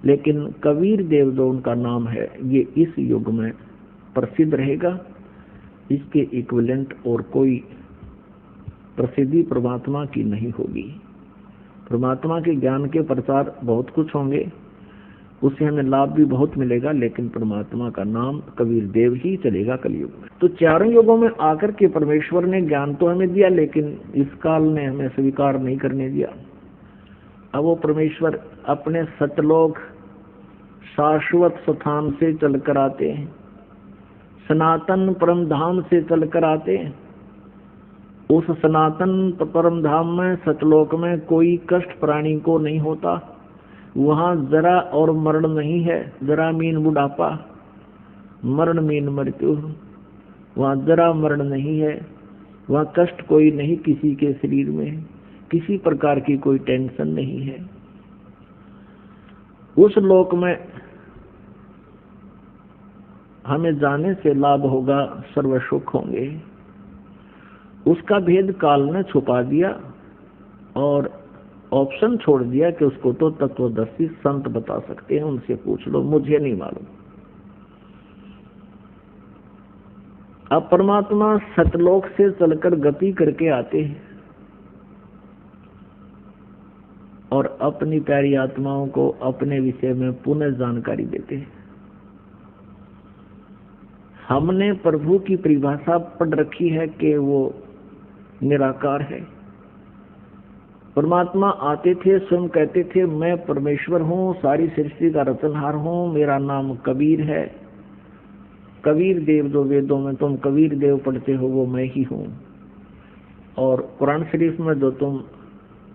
लेकिन कबीर देव जो उनका नाम है, ये इस युग में प्रसिद्ध रहेगा। इसके इक्विवेलेंट और कोई प्रसिद्धि परमात्मा की नहीं होगी। परमात्मा के ज्ञान के प्रचार बहुत कुछ होंगे, उससे हमें लाभ भी बहुत मिलेगा, लेकिन परमात्मा का नाम कबीर देव ही चलेगा कलयुग में। तो चारों युगों में आकर के परमेश्वर ने ज्ञान तो हमें दिया, लेकिन इस काल ने हमें स्वीकार नहीं करने दिया। अब वो परमेश्वर अपने सतलोक शाश्वत स्थान से चलकर आते हैं, सनातन परम धाम से चलकर आते हैं। उस सनातन परम धाम में, सतलोक में कोई कष्ट प्राणी को नहीं होता। वहाँ जरा और मरण नहीं है। जरा मीन बुढ़ापा, मरण मीन मृत्यु। वहाँ जरा मरण नहीं है, वहाँ कष्ट कोई नहीं किसी के शरीर में, किसी प्रकार की कोई टेंशन नहीं है। उस लोक में हमें जाने से लाभ होगा, सर्व सुख होंगे। उसका भेद काल ने छुपा दिया और ऑप्शन छोड़ दिया कि उसको तो तत्वदर्शी संत बता सकते हैं, उनसे पूछ लो, मुझे नहीं मालूम। अब परमात्मा सतलोक से चलकर गति करके आते हैं और अपनी प्यारी आत्माओं को अपने विषय में पुनः जानकारी देते हैं। हमने प्रभु की परिभाषा पढ़ रखी है कि वो निराकार है। परमात्मा आते थे, स्वयं कहते थे मैं परमेश्वर हूँ, सारी सृष्टि का रचनहार हूँ, मेरा नाम कबीर है। कबीर देव जो वेदों में तुम कबीर देव पढ़ते हो वो मैं ही हूँ, और कुरान शरीफ में जो तुम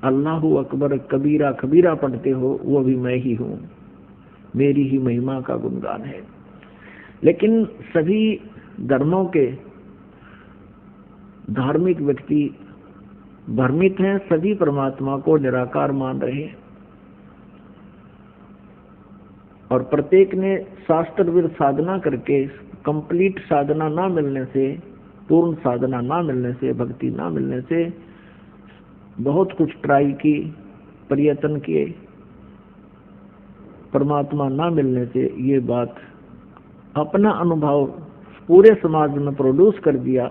अल्लाहु अकबर कबीरा कबीरा पढ़ते हो वो भी मैं ही हूँ, मेरी ही महिमा का गुणगान है। लेकिन सभी धर्मों के धार्मिक व्यक्ति भ्रमित हैं, सभी परमात्मा को निराकार मान रहे हैं, और प्रत्येक ने शास्त्रविद साधना करके कंप्लीट साधना ना मिलने से, पूर्ण साधना ना मिलने से, भक्ति ना मिलने से बहुत कुछ ट्राई की, प्रयत्न किए, परमात्मा ना मिलने से ये बात अपना अनुभव पूरे समाज में प्रोड्यूस कर दिया,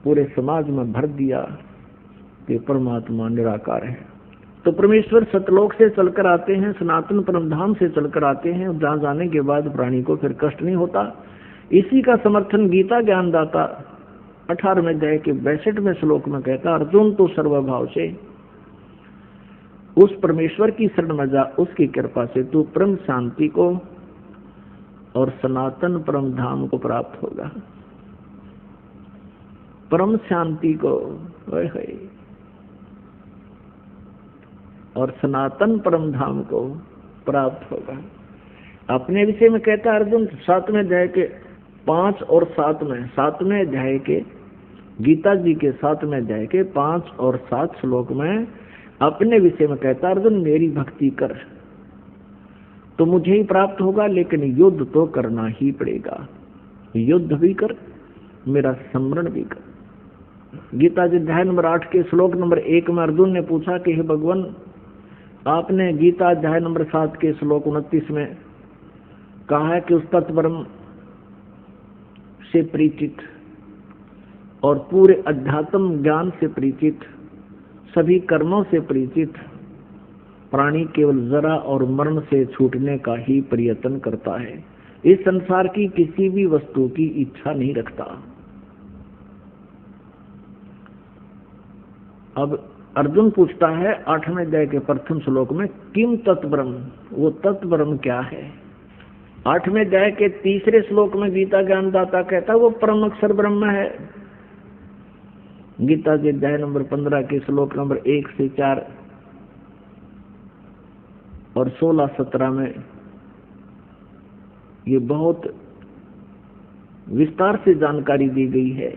पूरे समाज में भर दिया कि परमात्मा निराकार है। तो परमेश्वर सतलोक से चलकर आते हैं, सनातन परम धाम से चलकर आते हैं, और जहां जाने के बाद प्राणी को फिर कष्ट नहीं होता। इसी का समर्थन गीता ज्ञानदाता 18वें अध्याय के 62वें श्लोक में कहता, अर्जुन तो सर्वभाव से उस परमेश्वर की शरण में जा, उसकी कृपा से तू परम शांति को और सनातन परम धाम को प्राप्त होगा। परम शांति को और सनातन परम धाम को प्राप्त होगा। अपने विषय में कहता अर्जुन 7वें अध्याय के 5 और 7वें अध्याय के गीता जी के 7वें अध्याय के 5 और 7 श्लोक में अपने विषय में कहता अर्जुन, मेरी भक्ति कर तो मुझे ही प्राप्त होगा, लेकिन युद्ध तो करना ही पड़ेगा। युद्ध भी कर, मेरा स्मरण भी कर। गीता जी अध्याय नंबर 8 के श्लोक नंबर 1 में अर्जुन ने पूछा कि हे भगवान, आपने गीता अध्याय नंबर 7 के श्लोक 29 में कहा है कि उस तत्परम से परिचित और पूरे अध्यात्म ज्ञान से परिचित, सभी कर्मों से परिचित प्राणी केवल जरा और मरण से छूटने का ही प्रयत्न करता है, इस संसार की किसी भी वस्तु की इच्छा नहीं रखता। अब अर्जुन पूछता है 8वें अध्याय के प्रथम श्लोक में, किम तत्ब्रह्म, वो तत्ब्रह्म क्या है। 8वें अध्याय के 3रे श्लोक में गीता ज्ञानदाता कहता है वो परम अक्षर ब्रह्म है। गीता के अध्याय नंबर 15 के श्लोक नंबर 1 से 4 और 16-17 में ये बहुत विस्तार से जानकारी दी गई है।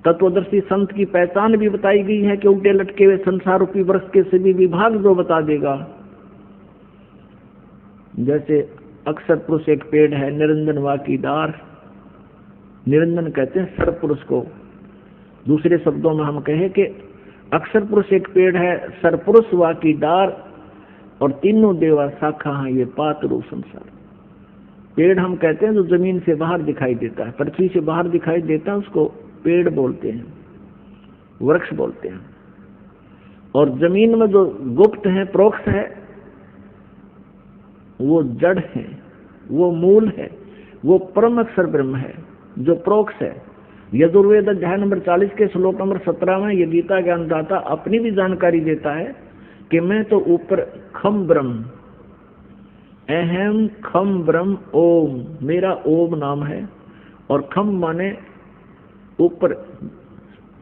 तत्वदर्शी संत की पहचान भी बताई गई है कि उल्टे लटके हुए संसार रूपी वृक्ष के सभी विभाग जो बता देगा। जैसे अक्षर पुरुष एक पेड़ है, निरंजन वा की डार, निरंजन कहते हैं सर्व पुरुष को। दूसरे शब्दों में हम कहें कि अक्षर पुरुष एक पेड़ है, सरपुरुष वा की डार और तीनों देवा शाखा हैं, ये पात रूप संसार। पेड़ हम कहते हैं जो जमीन से बाहर दिखाई देता है, पृथ्वी से बाहर दिखाई देता है, उसको पेड़ बोलते हैं, वृक्ष बोलते हैं। और जमीन में जो गुप्त है, प्रोक्ष है, वो जड़ है, वो मूल है, वो परम अक्षर ब्रह्म है जो प्रोक्ष है। यजुर्वेद अध्याय नंबर 40 के श्लोक नंबर 17 में ये गीता ज्ञानदाता अपनी भी जानकारी देता है कि मैं तो ऊपर खम ब्रह्म, अहम खम ब्रह्म ओम, मेरा ओम नाम है। और खम माने ऊपर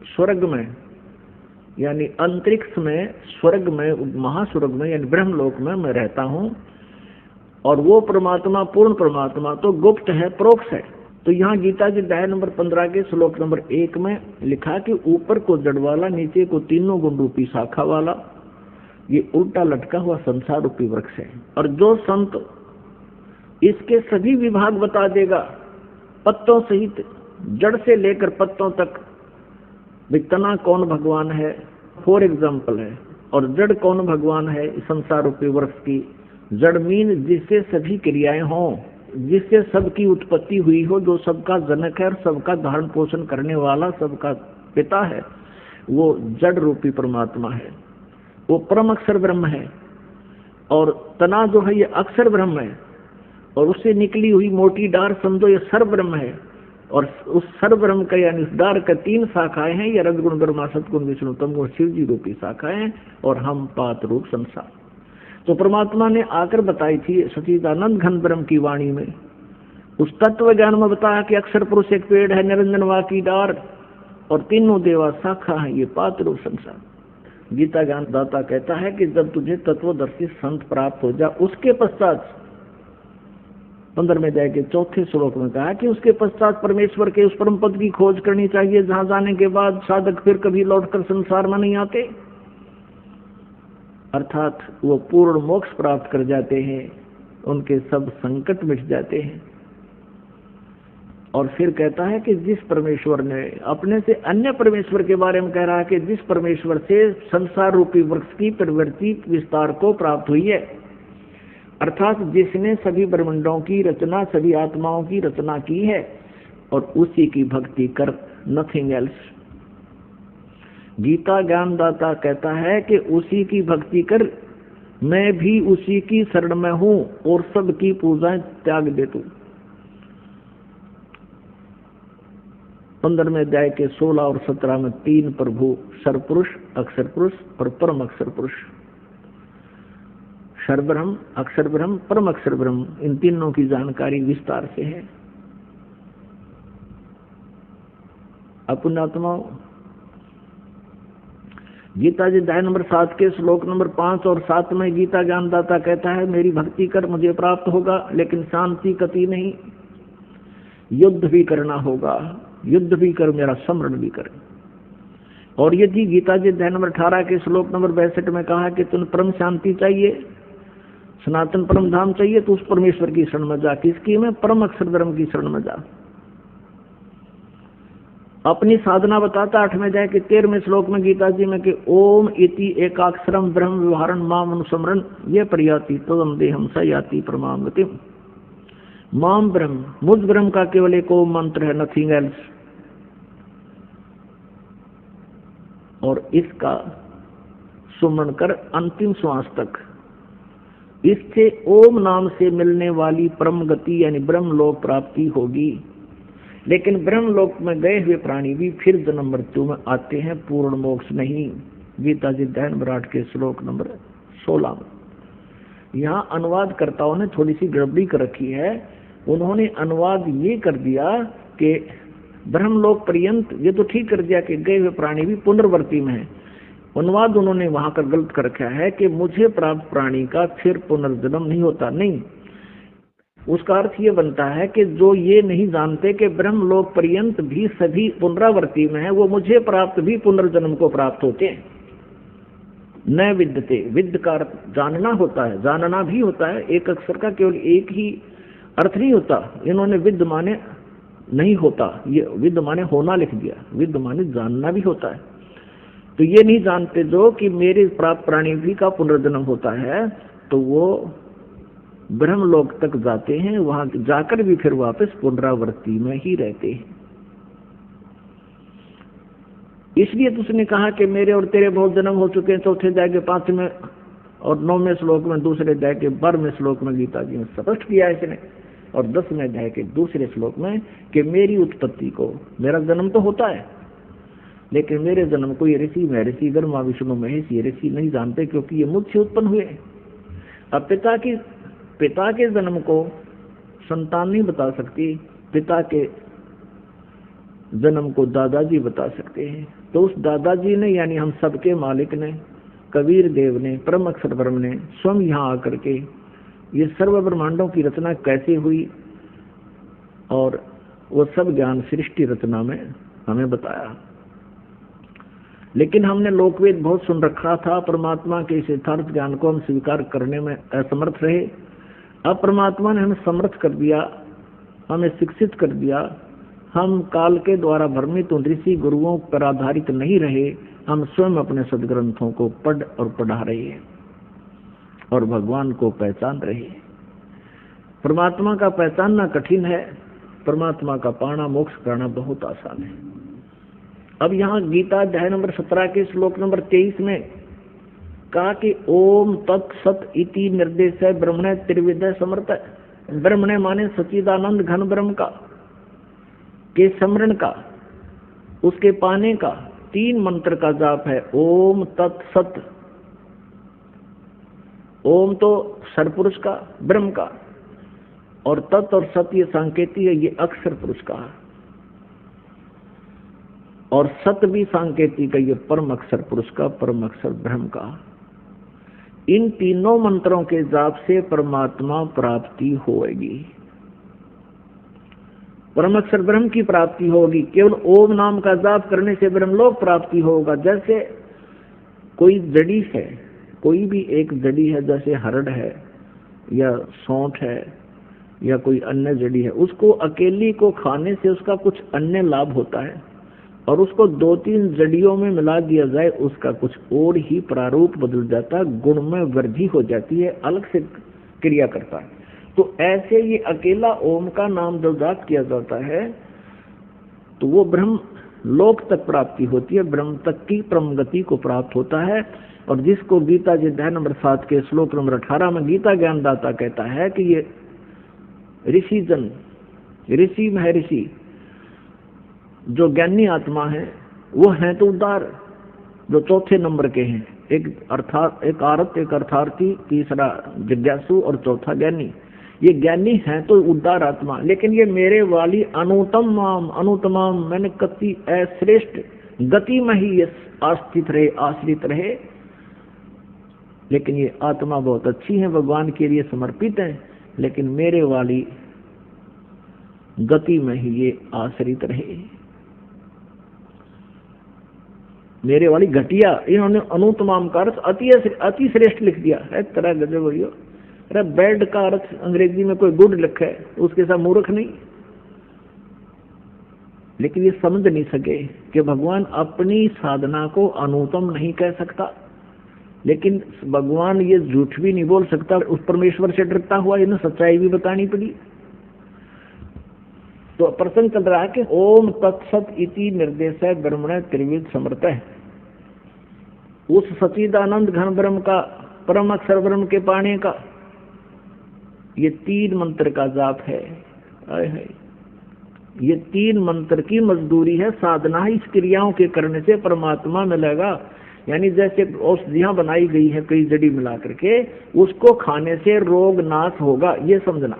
स्वर्ग में, यानी अंतरिक्ष में, स्वर्ग में, महास्वर्ग में यानी ब्रह्मलोक में मैं रहता हूं। और वो परमात्मा, पूर्ण परमात्मा तो गुप्त है, प्रोक्ष है। तो यहाँ गीता के अध्याय नंबर 15 के श्लोक नंबर 1 में लिखा कि ऊपर को जड़ वाला, नीचे को तीनों गुण रूपी शाखा वाला, ये उल्टा लटका हुआ संसार रूपी वृक्ष है। और जो संत इसके सभी विभाग बता देगा, पत्तों सहित, जड़ से लेकर पत्तों तक, तना कौन भगवान है फॉर एग्जाम्पल है, और जड़ कौन भगवान है संसार रूपी वृक्ष की। जड़ मीन जिससे सभी क्रियाएं हों, जिससे सबकी उत्पत्ति हुई हो, जो सबका जनक है और सबका धारण पोषण करने वाला, सबका पिता है, वो जड़ रूपी परमात्मा है, वो परम अक्षर ब्रह्म है। और तना जो है ये अक्षर ब्रह्म है, और उससे निकली हुई मोटी डार समझो ये सर्व ब्रह्म है। और उस सर्व ब्रह्म का यानी उस डार का 3 शाखाएं हैं, ये रजगुण ब्रह्मा, सतगुण विष्णु, तमगुण शिव जी रूपी शाखाएं, और हम पात रूप संसार। तो परमात्मा ने आकर बताई थी सच्चिदानंद घन ब्रह्म की वाणी में, उस तत्व ज्ञान में बताया कि अक्षर पुरुष एक पेड़ है, निरंजन वा की डार और तीनों देवा शाखा है, ये पात रूप संसार। गीता ज्ञान दाता कहता है कि जब तुझे तत्वदर्शी संत प्राप्त हो जा, उसके पश्चात 15वें अध्याय के 4थे श्लोक में कहा कि उसके पश्चात परमेश्वर के उस परम पद की खोज करनी चाहिए, जहां जाने के बाद साधक फिर कभी लौटकर संसार में नहीं आते, अर्थात वो पूर्ण मोक्ष प्राप्त कर जाते हैं, उनके सब संकट मिट जाते हैं। और फिर कहता है कि जिस परमेश्वर ने अपने से अन्य परमेश्वर के बारे में कह रहा है कि जिस परमेश्वर से संसार रूपी वृक्ष की प्रवृत्ति विस्तार को प्राप्त हुई है, अर्थात जिसने सभी ब्रह्मांडों की रचना, सभी आत्माओं की रचना की है, और उसी की भक्ति कर, नथिंग एल्स। गीता ज्ञानदाता कहता है कि उसी की भक्ति कर, मैं भी उसी की शरण में हूं और सबकी पूजाएं त्याग दे तू। 15वें अध्याय के 16 और 17 में 3 प्रभु, सर्वपुरुष, अक्षर पुरुष और परम अक्षर पुरुष, सर्वब्रह्म, अक्षर ब्रह्म, परम अक्षर ब्रह्म, इन तीनों की जानकारी विस्तार से है। पुण्यात्माओं, गीता जी अध्याय नंबर 7 के श्लोक नंबर 5 और 7 में गीता ज्ञानदाता कहता है, मेरी भक्ति कर, मुझे प्राप्त होगा, लेकिन शांति कति नहीं, युद्ध भी करना होगा, युद्ध भी कर, मेरा स्मरण भी कर। और यदि गीता जी अध्याय नंबर 18 के श्लोक नंबर 62 में कहा कि तुम परम शांति चाहिए, सनातन परम धाम चाहिए, तो उस परमेश्वर की शरण में जा। किसकी में? परम अक्षर ब्रह्म की शरण में जा। अपनी साधना बताता 8वें अध्याय के 13वें श्लोक में गीता जी में कि ओम इति एकाक्षरम ब्रह्म व्यवहारन माम अनुस्मरण ये प्रयाति तदम देहम स याति परमाम गतिम। माम ब्रह्म, मुझ ब्रह्म का केवल एक ओम मंत्र है, नथिंग एल्स। और इसका सुमरण कर अंतिम श्वास तक। इससे ओम नाम से मिलने वाली परम गति यानी ब्रह्म लोक प्राप्ति होगी। लेकिन ब्रह्म लोक में गए हुए प्राणी भी फिर जन्म मृत्यु में आते हैं, पूर्ण मोक्ष नहीं। गीता जी अध्याय नंबर 8 के श्लोक नंबर 16 में। यहाँ अनुवादकर्ताओं ने थोड़ी सी गड़बड़ी कर रखी है। उन्होंने अनुवाद ये कर दिया कि ब्रह्मलोक पर्यंत, ये तो ठीक कर दिया कि गए हुए प्राणी भी पुनर्वर्ती में है। अनुवाद उन्होंने वहां कर गलत कर रखा है कि मुझे प्राप्त प्राणी का फिर पुनर्जन्म नहीं होता। नहीं, उसका अर्थ ये बनता है कि जो ये नहीं जानते कि ब्रह्मलोक पर्यंत भी सभी पुनरावर्ती में है, वो मुझे प्राप्त भी पुनर्जन्म को प्राप्त होते हैं। न विद्यते, विद्य का अर्थ जानना होता है, जानना भी होता है। एक अक्षर का केवल एक ही अर्थ नहीं होता। इन्होंने विद्य माने नहीं होता, ये विद्य माने होना लिख दिया। विद्य माने जानना भी होता है। तो ये नहीं जानते जो कि मेरे प्राप्त प्राणी भी का पुनर्जन्म होता है, तो वो ब्रह्मलोक तक जाते हैं, वहां जाकर भी फिर वापस पुनरावृत्ति में ही रहते हैं। इसलिए तो उसने कहा कि मेरे और तेरे बहुत जन्म हो चुके हैं। चौथे अध्याय के 5वें और 9वें श्लोक में, दूसरे अध्याय के 12वें श्लोक में गीता जी ने स्पष्ट किया इसने। और 10वें अध्याय के दूसरे श्लोक में कि मेरी उत्पत्ति को, मेरा जन्म तो होता है, लेकिन मेरे जन्म को ये ऋषि, महर्षि, ब्रह्मा, विष्णु, महेश ये ऋषि नहीं जानते, क्योंकि ये मुझसे उत्पन्न हुए। अब पिता के जन्म को संतान नहीं बता सकती, पिता के जन्म को दादाजी बता सकते हैं। तो उस दादाजी ने, यानी हम सबके मालिक ने, कबीर देव ने, परम अक्षर ब्रह्म ने स्वयं यहाँ आकर के ये सर्व ब्रह्मांडों की रचना कैसे हुई और वो सब ज्ञान सृष्टि रचना में हमें बताया। लेकिन हमने लोकवेद बहुत सुन रखा था, परमात्मा के इस यथार्थ ज्ञान को हम स्वीकार करने में असमर्थ रहे। अब परमात्मा ने हमें समर्थ कर दिया, हमें शिक्षित कर दिया। हम काल के द्वारा भ्रमित उन ऋषि गुरुओं पर आधारित नहीं रहे। हम स्वयं अपने सदग्रंथों को पढ़ और पढ़ा रहे हैं और भगवान को पहचान रहे हैं। परमात्मा का पहचानना कठिन है, परमात्मा का पाना, मोक्ष करना बहुत आसान है। अब यहाँ गीता अध्याय नंबर 17 के श्लोक नंबर 23 में कहा कि ओम तत्सत इति निर्देश है ब्रह्मणे त्रिविधय समर्थ। ब्रह्मणे माने सच्चिदानंद घन ब्रह्म का, के स्मरण का, उसके पाने का 3 मंत्र का जाप है। ओम तत्सत, ओम तो सरपुरुष का, ब्रह्म का, और तत् और सत ये सांकेती है, ये अक्षर पुरुष का, और सत भी सांकेती का, ये परम अक्षर पुरुष का, परम अक्षर ब्रह्म का। इन तीनों मंत्रों के जाप से परमात्मा प्राप्ति होगी, परम अक्षर ब्रह्म की प्राप्ति होगी। केवल ओम नाम का जाप करने से ब्रह्मलोक प्राप्ति होगा। जैसे कोई जड़ी है, कोई भी एक जड़ी है, जैसे हरड़ है या सौंठ है या कोई अन्य जड़ी है, उसको अकेली को खाने से उसका कुछ अन्य लाभ होता है, और उसको 2-3 जड़ियों में मिला दिया जाए, उसका कुछ और ही प्रारूप बदल जाता है, गुण में वृद्धि हो जाती है, अलग से क्रिया करता है। तो ऐसे ये अकेला ओम का नाम जब जाप किया जाता है तो वो ब्रह्म लोक तक प्राप्ति होती है, ब्रह्म तक की परम गति को प्राप्त होता है। और जिसको गीता जी अध्याय नंबर 7 के श्लोक नंबर 18 में गीता ज्ञानदाता कहता है कि ये ऋषि जन, ऋषि महर्षि जो ज्ञानी आत्मा है वो हैं तो उदार, जो चौथे नंबर के हैं, एक आरत, एक अर्थार्थी, तीसरा जिज्ञासु और चौथा ज्ञानी। ये ज्ञानी हैं तो उदार आत्मा, लेकिन ये मेरे वाली अनुतमाम अनुतमाम मैंने कति श्रेष्ठ गति में ही ये आस्थित रहे, आश्रित रहे। लेकिन ये आत्मा बहुत अच्छी है, भगवान के लिए समर्पित है, लेकिन मेरे वाली गति में ही ये आश्रित रहे। मेरे वाली घटिया, इन्होंने अनुतमाम का अर्थ अति श्रेष्ठ लिख दिया है। तरह गजब भैया, अरे बैड का अर्थ अंग्रेजी में कोई गुड लिखा है उसके साथ मूर्ख नहीं। लेकिन ये समझ नहीं सके कि भगवान अपनी साधना को अनुतम नहीं कह सकता, लेकिन भगवान ये झूठ भी नहीं बोल सकता। उस परमेश्वर से डरता हुआ इन्हें सच्चाई भी बतानी पड़ी। तो प्रसंग चल रहा है कि ओम तत्सत इति निर्देश ब्रह्मण त्रिविध समर्थ है। उस सच्चिदानंद घन ब्रह्म का, परम अक्षर ब्रह्म के पाने का ये 3 मंत्र का जाप है। ये 3 मंत्र की मजदूरी है, साधना इस क्रियाओं के करने से परमात्मा मिलेगा। यानी जैसे औषधियां बनाई गई है कई जड़ी मिला करके, उसको खाने से रोग नाश होगा, ये समझना।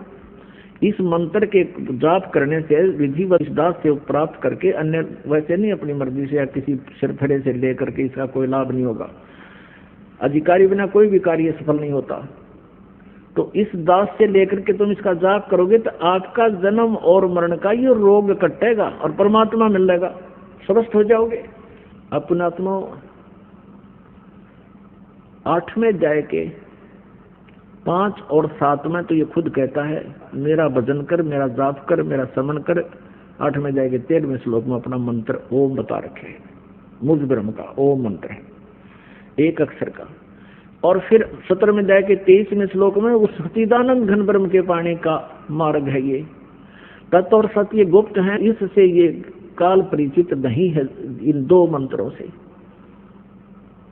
इस मंत्र के जाप करने से विधि विशदास से प्राप्त करके, अन्य वैसे नहीं अपनी मर्जी से या किसी सिरफड़े से लेकर के इसका कोई लाभ नहीं होगा। अधिकारी बिना कोई भी कार्य सफल नहीं होता। तो इस दास से लेकर के तुम इसका जाप करोगे तो आपका जन्म और मरण का ये रोग कटेगा और परमात्मा मिल जाएगा, स्वस्थ हो जाओगे। अपना आत्मा 8वें अध्याय के 5 और 7 में तो ये खुद कहता है मेरा भजन कर, मेरा जाप कर, मेरा समन कर। 8वें अध्याय के 13वें श्लोक में अपना मंत्र ओम बता रखे हैं। मुझ ब्रह्म का ओम मंत्र है, एक अक्षर का। और फिर 17वें अध्याय के 23वें श्लोक में उस सच्चिदानंद घन ब्रह्म के पाने का मार्ग है। ये तत् और सत्य गुप्त है, इससे ये काल परिचित नहीं है इन 2 मंत्रों से।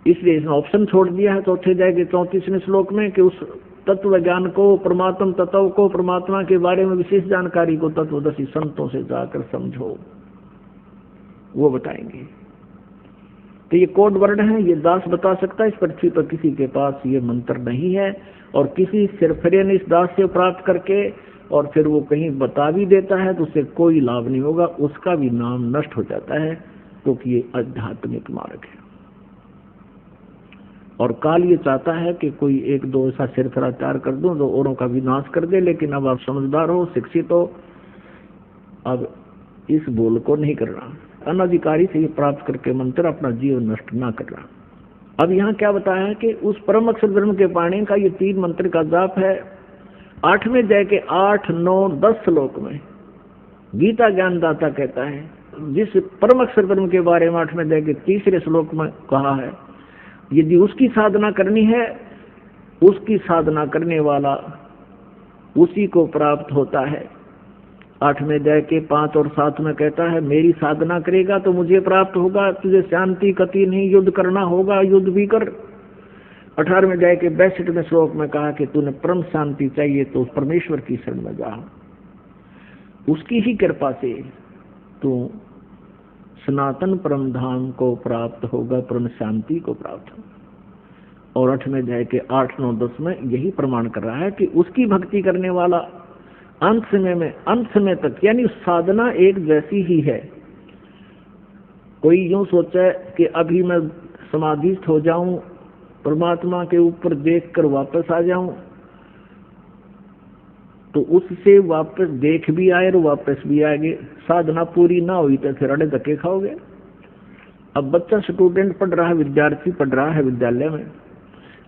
इसलिए इसने ऑप्शन छोड़ दिया है चौथे अध्याय के 34वें श्लोक में कि उस तत्व ज्ञान को, परमात्म तत्व को, परमात्मा के बारे में विशेष जानकारी को तत्वदर्शी संतों से जाकर समझो, वो बताएंगे। तो ये कोड वर्ड है, ये दास बता सकता है। इस पृथ्वी पर किसी के पास ये मंत्र नहीं है, और किसी सिरफिरे ने इस दास से प्राप्त करके और फिर वो कहीं बता भी देता है तो उससे कोई लाभ नहीं होगा, उसका भी नाम नष्ट हो जाता है, क्योंकि ये आध्यात्मिक मार्ग है। और काल ये चाहता है कि कोई 1-2 ऐसा सिरफिरा तैयार कर दूं जो औरों का विनाश कर दे, लेकिन अब आप समझदार हो, शिक्षित हो, अब इस भूल को नहीं करना। अनाधिकारी से ये प्राप्त करके मंत्र अपना जीवन नष्ट ना करना। अब यहाँ क्या बताया है कि उस परम अक्षर ब्रह्म के पाने का ये 3 मंत्र का जाप है। 8वें अध्याय के 8, 9, 10 श्लोक में गीता ज्ञानदाता कहता है, जिस परम अक्षर ब्रह्म के बारे में 8वें अध्याय के 3रे श्लोक में कहा है, यदि उसकी साधना करनी है, उसकी साधना करने वाला उसी को प्राप्त होता है। 8वें अध्याय के 5 और 7 में कहता है मेरी साधना करेगा तो मुझे प्राप्त होगा, तुझे शांति कति नहीं, युद्ध करना होगा, युद्ध भी कर। 18वें अध्याय के 62वें श्लोक में कहा कि तूने परम शांति चाहिए तो उस परमेश्वर की शरण में जा, उसकी ही कृपा से तू सनातन परम धाम को प्राप्त होगा, परम शांति को प्राप्त होगा। और 8वें अध्याय के 8, 9, 10 में यही प्रमाण कर रहा है कि उसकी भक्ति करने वाला अंत समय तक, यानी साधना एक जैसी ही है। कोई यूं सोचे कि अभी मैं समाधिस्थ हो जाऊं, परमात्मा के ऊपर देखकर वापस आ जाऊं, तो उससे वापस देख भी आए और वापस भी आएंगे। साधना पूरी ना हुई तो फिर अड़े धक्के खाओगे। अब बच्चा स्टूडेंट पढ़ रहा है, विद्यार्थी पढ़ रहा है विद्यालय में,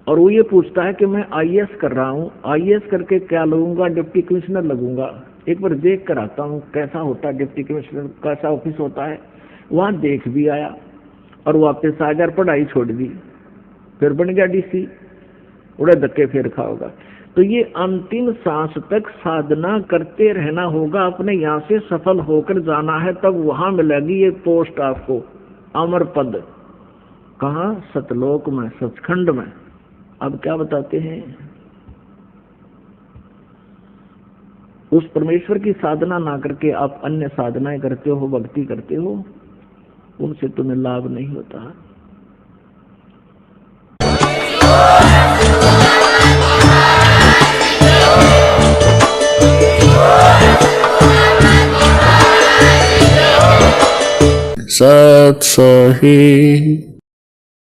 और वो ये पूछता है कि मैं आईएएस कर रहा हूँ, आईएएस करके क्या लगूंगा, डिप्टी कमिश्नर लगूंगा, एक बार देख कर आता हूँ कैसा होता है डिप्टी कमिश्नर, कैसा ऑफिस होता है। वहाँ देख भी आया और वापस आ गया, पढ़ाई छोड़ दी, फिर बन गया डीसी, उड़े धक्के फिर खाओगा। तो ये अंतिम सांस तक साधना करते रहना होगा। अपने यहाँ से सफल होकर जाना है, तब वहां मिलेगी ये पोस्ट आपको, अमर पद। कहाँ? सतलोक में, सचखंड में। अब क्या बताते हैं? उस परमेश्वर की साधना ना करके आप अन्य साधनाएं करते हो, भक्ति करते हो, उनसे तुम्हें लाभ नहीं होता। सत सही।